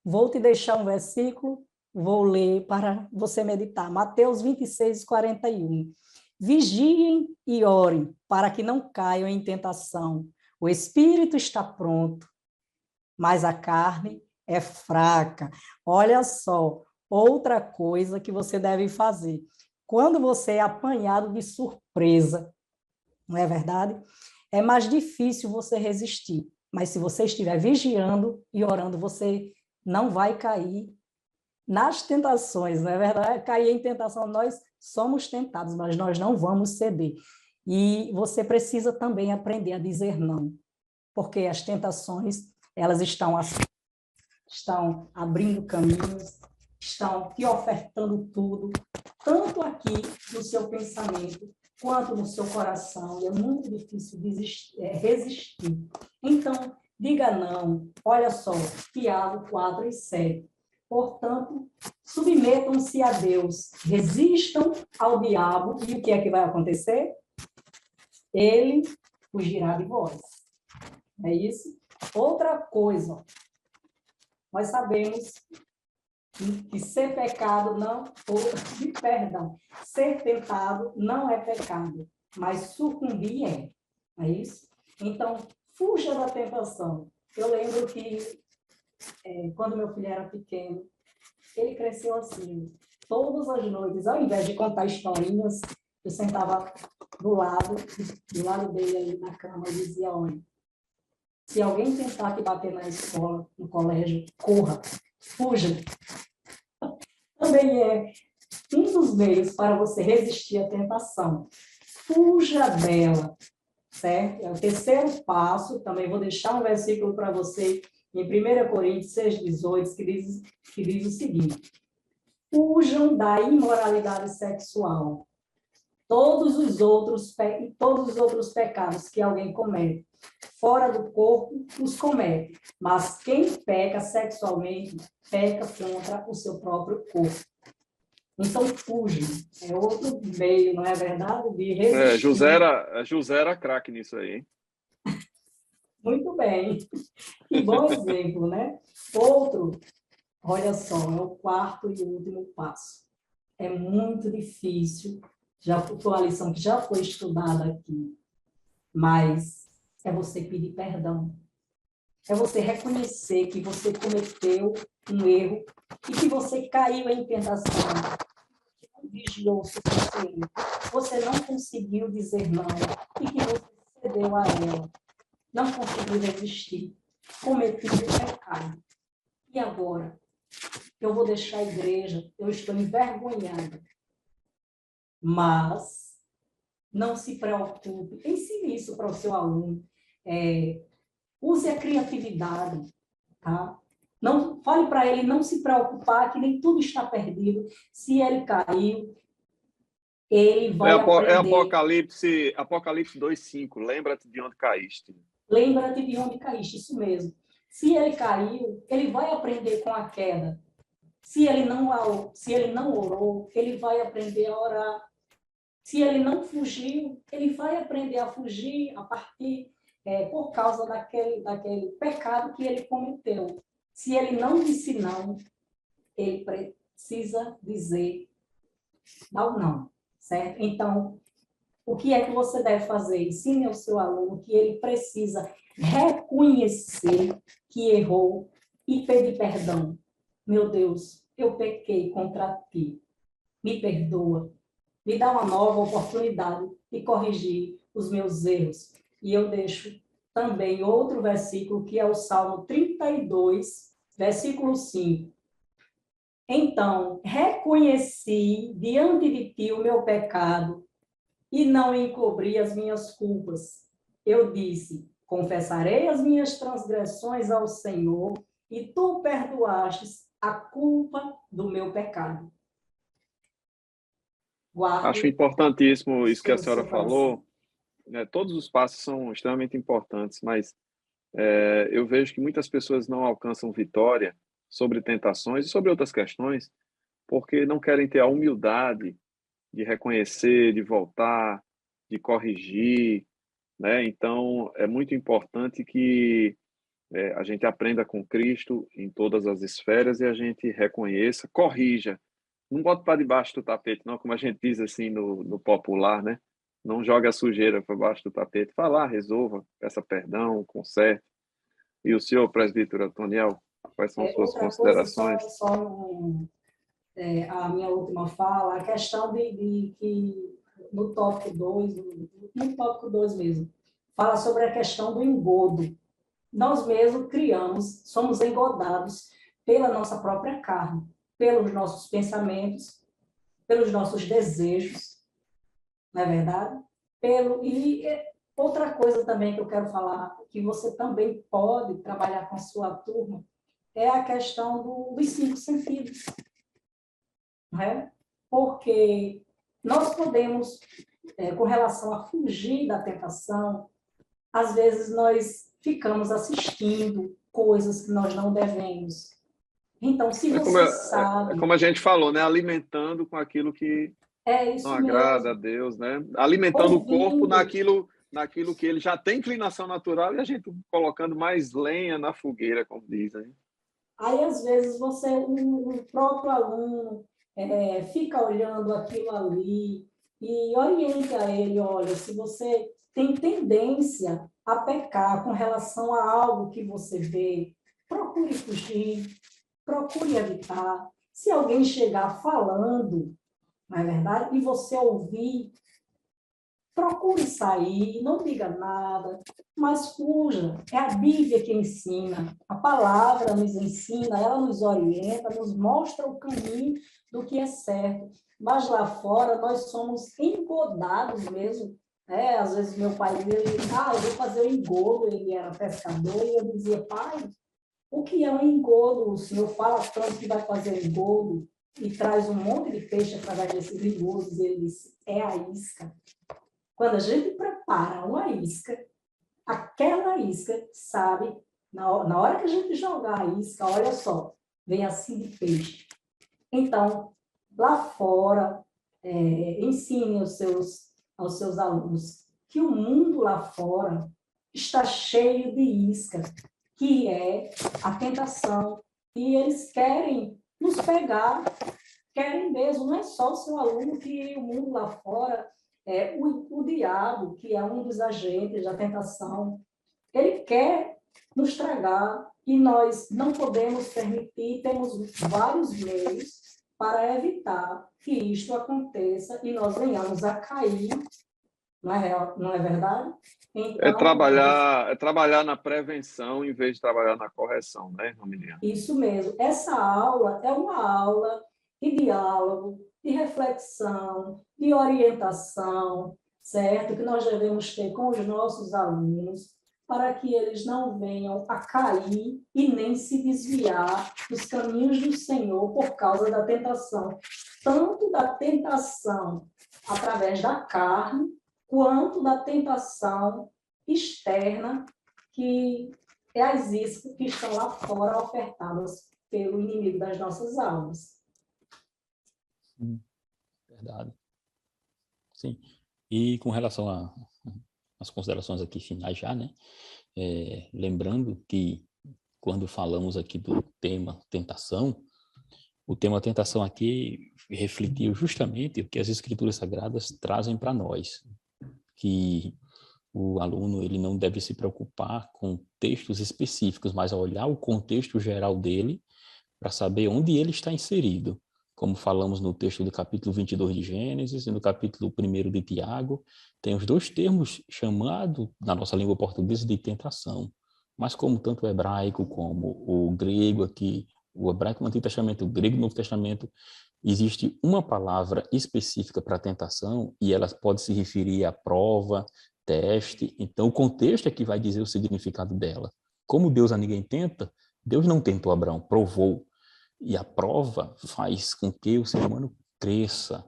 Speaker 2: Vou te deixar um versículo, vou ler para você meditar. Mateus 26, 41. Vigiem e orem para que não caiam em tentação. O espírito está pronto, mas a carne é fraca. Olha só, outra coisa que você deve fazer. Quando você é apanhado de surpresa, não é verdade? É mais difícil você resistir. Mas se você estiver vigiando e orando, você não vai cair nas tentações, não é verdade? Cair em tentação, nós somos tentados, mas nós não vamos ceder. E você precisa também aprender a dizer não, porque as tentações, elas estão abrindo caminhos, estão te ofertando tudo, tanto aqui no seu pensamento, quanto no seu coração, e é muito difícil resistir. Então, diga não. Olha só, Tiago 4 e 7. Portanto, submetam-se a Deus, resistam ao diabo, e o que é que vai acontecer? Ele fugirá de vós. É isso? Outra coisa, nós sabemos que ser pecado não, perdão, ser tentado não é pecado, mas sucumbir é, não é isso? Então, fuja da tentação. Eu lembro que quando meu filho era pequeno, ele cresceu assim, todas as noites, ao invés de contar historinhas, eu sentava do lado dele ali na cama e dizia, olha, se alguém tentar te bater na escola, no colégio, corra, fuja. Também é um dos meios para você resistir à tentação. Fuja dela, certo? É o terceiro passo, também vou deixar um versículo para você, em 1 Coríntios 6,18, que diz o seguinte, fujam da imoralidade sexual. Todos os outros pecados que alguém comete fora do corpo os comete, mas quem peca sexualmente peca contra o seu próprio corpo. Então, fuja. É outro meio, não é verdade? De resistir.
Speaker 1: José era craque nisso aí, hein?
Speaker 2: Muito bem. Que bom exemplo, né? Outro, olha só, é o 4º e último passo. É muito difícil, já foi uma lição que já foi estudada aqui, mas é você pedir perdão. É você reconhecer que você cometeu um erro, e que você caiu em tentação, não vigiou o suficiente, você não conseguiu dizer não, e que você cedeu a ela, não conseguiu resistir, cometeu o pecado. E agora? Eu vou deixar a igreja, eu estou envergonhada. Mas não se preocupe, ensine isso para o seu aluno. Use a criatividade, tá? Não, fale para ele não se preocupar, que nem tudo está perdido. Se ele caiu, ele vai aprender.
Speaker 1: Apocalipse 2:5. Lembra-te de onde caíste.
Speaker 2: Lembra-te de onde caíste, isso mesmo. Se ele caiu, ele vai aprender com a queda. Se ele não orou, ele vai aprender a orar. Se ele não fugiu, ele vai aprender a fugir a partir, por causa daquele pecado que ele cometeu. Se ele não disse não, ele precisa dizer não, certo? Então, o que é que você deve fazer? Ensine ao seu aluno que ele precisa reconhecer que errou e pedir perdão. Meu Deus, eu pequei contra ti. Me perdoa. Me dá uma nova oportunidade de corrigir os meus erros. E eu deixo também outro versículo, que é o Salmo 32, versículo 5. Então, reconheci diante de ti o meu pecado e não encobri as minhas culpas. Eu disse, confessarei as minhas transgressões ao Senhor e tu perdoastes a culpa do meu pecado. Guarde.
Speaker 1: Acho importantíssimo isso que a senhora falou. Todos os passos são extremamente importantes, mas eu vejo que muitas pessoas não alcançam vitória sobre tentações e sobre outras questões porque não querem ter a humildade de reconhecer, de voltar, de corrigir, né? Então, é muito importante que a gente aprenda com Cristo em todas as esferas e a gente reconheça, corrija. Não bota para debaixo do tapete, não, como a gente diz assim no popular, né? Não joga a sujeira para baixo do tapete. Vá lá, resolva, peça perdão, conserte. E o senhor, presbítero Antoniel, quais são suas considerações?
Speaker 2: A minha última fala, a questão de que no tópico 2 mesmo, fala sobre a questão do engodo. Nós mesmos somos engodados pela nossa própria carne, pelos nossos pensamentos, pelos nossos desejos, não é verdade? E outra coisa também que eu quero falar, que você também pode trabalhar com a sua turma, é a questão dos 5 sentidos. Não é? Porque nós podemos, com relação a fugir da tentação, às vezes nós ficamos assistindo coisas que nós não devemos. Então, se você sabe...
Speaker 1: É como a gente falou, né? Alimentando com aquilo que não agrada a Deus, né? Alimentando o corpo naquilo que ele já tem inclinação natural e a gente colocando mais lenha na fogueira, como dizem.
Speaker 2: Aí, às vezes, o próprio aluno fica olhando aquilo ali e orienta ele, olha, se você tem tendência a pecar com relação a algo que você vê, procure fugir, procure evitar. Se alguém chegar falando, não é verdade? E você ouvir, procure sair, não diga nada, mas fuja. É a Bíblia que ensina, a palavra nos ensina, ela nos orienta, nos mostra o caminho do que é certo. Mas lá fora nós somos engodados mesmo. Às vezes meu pai dizia, eu vou fazer o engodo, ele era pescador, e eu dizia, pai, o que é um engodo? O senhor fala tanto que vai fazer engodo e traz um monte de peixe através desses engodos. Ele disse, é a isca. Quando a gente prepara uma isca, aquela isca, sabe, na hora que a gente jogar a isca, olha só, vem assim de peixe. Então, lá fora, ensine aos seus alunos que o mundo lá fora está cheio de isca, que é a tentação. E eles querem nos pegar, querem mesmo, não é só o seu aluno, que o mundo lá fora, o diabo, que é um dos agentes da tentação, ele quer nos tragar e nós não podemos permitir, temos vários meios para evitar que isto aconteça e nós venhamos a cair, não é verdade?
Speaker 1: É
Speaker 2: Então,
Speaker 1: trabalhar, é trabalhar na prevenção em vez de trabalhar na correção, né, Romiliana?
Speaker 2: isso mesmo. Essa aula é uma aula de diálogo, de reflexão, de orientação, certo? Que nós devemos ter com os nossos alunos, para que eles não venham a cair e nem se desviar dos caminhos do Senhor por causa da tentação, tanto da tentação através da carne, quanto da tentação externa que é as iscas que estão lá fora ofertadas pelo inimigo das nossas almas.
Speaker 3: Verdade. Sim. E com relação às considerações aqui finais já, né? Lembrando que quando falamos aqui do tema tentação, o tema tentação aqui refletiu justamente o que as Escrituras Sagradas trazem para nós, que o aluno ele não deve se preocupar com textos específicos, mas olhar o contexto geral dele para saber onde ele está inserido. Como falamos no texto do capítulo 22 de Gênesis e no capítulo 1 de Tiago, tem os dois termos chamados na nossa língua portuguesa de tentação. Mas como tanto o hebraico como o grego aqui, o hebraico no Antigo Testamento, o grego no Novo Testamento, existe uma palavra específica para tentação e ela pode se referir à prova, teste. Então, o contexto é que vai dizer o significado dela. Como Deus a ninguém tenta, Deus não tentou Abraão, provou. E a prova faz com que o ser humano cresça.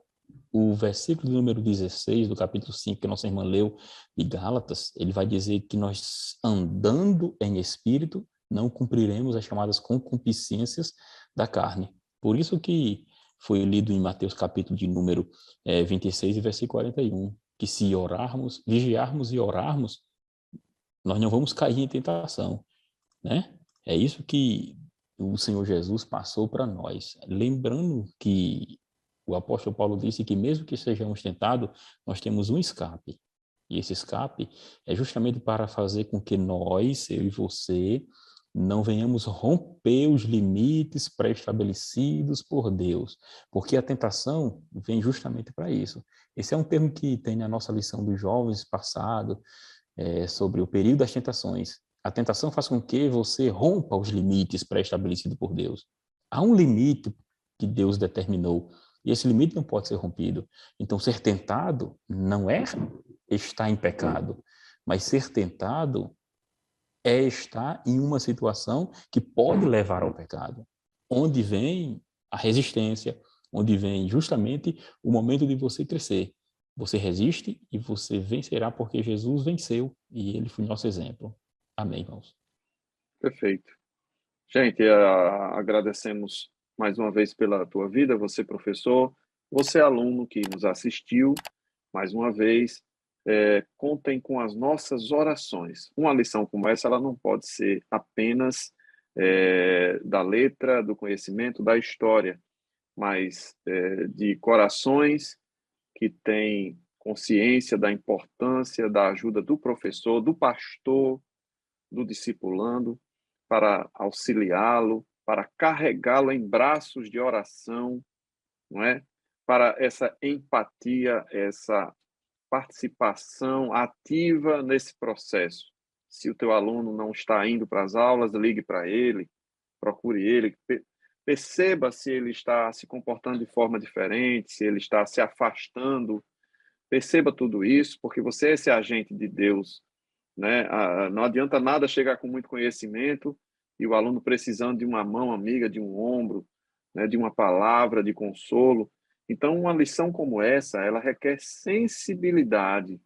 Speaker 3: O versículo número 16 do capítulo 5, que nossa irmã leu, de Gálatas, ele vai dizer que nós, andando em espírito, não cumpriremos as chamadas concupiscências da carne. Por isso que foi lido em Mateus capítulo de número 26 e versículo 41, que se orarmos, vigiarmos e orarmos, nós não vamos cair em tentação, né? É isso que o Senhor Jesus passou para nós. Lembrando que o apóstolo Paulo disse que mesmo que sejamos tentados, nós temos um escape. E esse escape é justamente para fazer com que nós, eu e você, não venhamos romper os limites pré-estabelecidos por Deus. Porque a tentação vem justamente para isso. Esse é um termo que tem na nossa lição dos jovens passado, sobre o período das tentações. A tentação faz com que você rompa os limites pré-estabelecidos por Deus. Há um limite que Deus determinou, e esse limite não pode ser rompido. Então, ser tentado não é estar em pecado, mas ser tentado é estar em uma situação que pode levar ao pecado, onde vem a resistência, onde vem justamente o momento de você crescer. Você resiste e você vencerá porque Jesus venceu e ele foi nosso exemplo. Amém, irmãos.
Speaker 1: Perfeito. Gente, agradecemos mais uma vez pela tua vida, você professor, você aluno que nos assistiu, mais uma vez, contem com as nossas orações. Uma lição como essa, ela não pode ser apenas da letra, do conhecimento, da história, mas de corações que têm consciência da importância da ajuda do professor, do pastor, do discipulando, para auxiliá-lo, para carregá-lo em braços de oração, não é? Para essa empatia, essa participação ativa nesse processo. Se o teu aluno não está indo para as aulas, ligue para ele, procure ele, perceba se ele está se comportando de forma diferente, se ele está se afastando. Perceba tudo isso, porque você é esse agente de Deus, né? Não adianta nada chegar com muito conhecimento e o aluno precisando de uma mão amiga, de um ombro, né? De uma palavra de consolo. Então, uma lição como essa, ela requer sensibilidade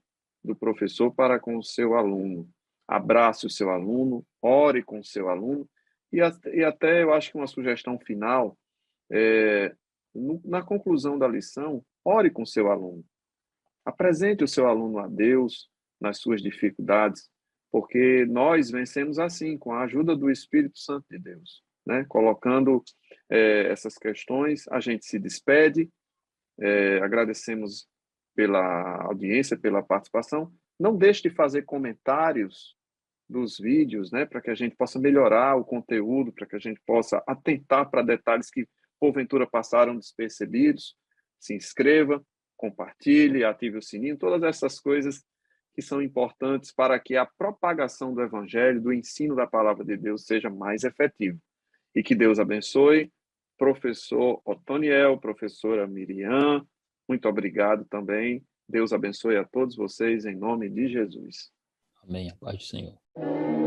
Speaker 1: do professor para com o seu aluno. Abrace o seu aluno, ore com o seu aluno e até eu acho que uma sugestão final na conclusão da lição, ore com o seu aluno. Apresente o seu aluno a Deus nas suas dificuldades, porque nós vencemos assim, com a ajuda do Espírito Santo de Deus, né? Colocando essas questões, a gente se despede, agradecemos pela audiência, pela participação. Não deixe de fazer comentários dos vídeos, né, para que a gente possa melhorar o conteúdo, para que a gente possa atentar para detalhes que porventura passaram despercebidos. Se inscreva, compartilhe, ative o sininho, todas essas coisas que são importantes para que a propagação do evangelho, do ensino da palavra de Deus seja mais efetivo. E que Deus abençoe, professor Otoniel, professora Miriam, muito obrigado também. Deus abençoe a todos vocês em nome de Jesus.
Speaker 3: Amém. A paz do Senhor.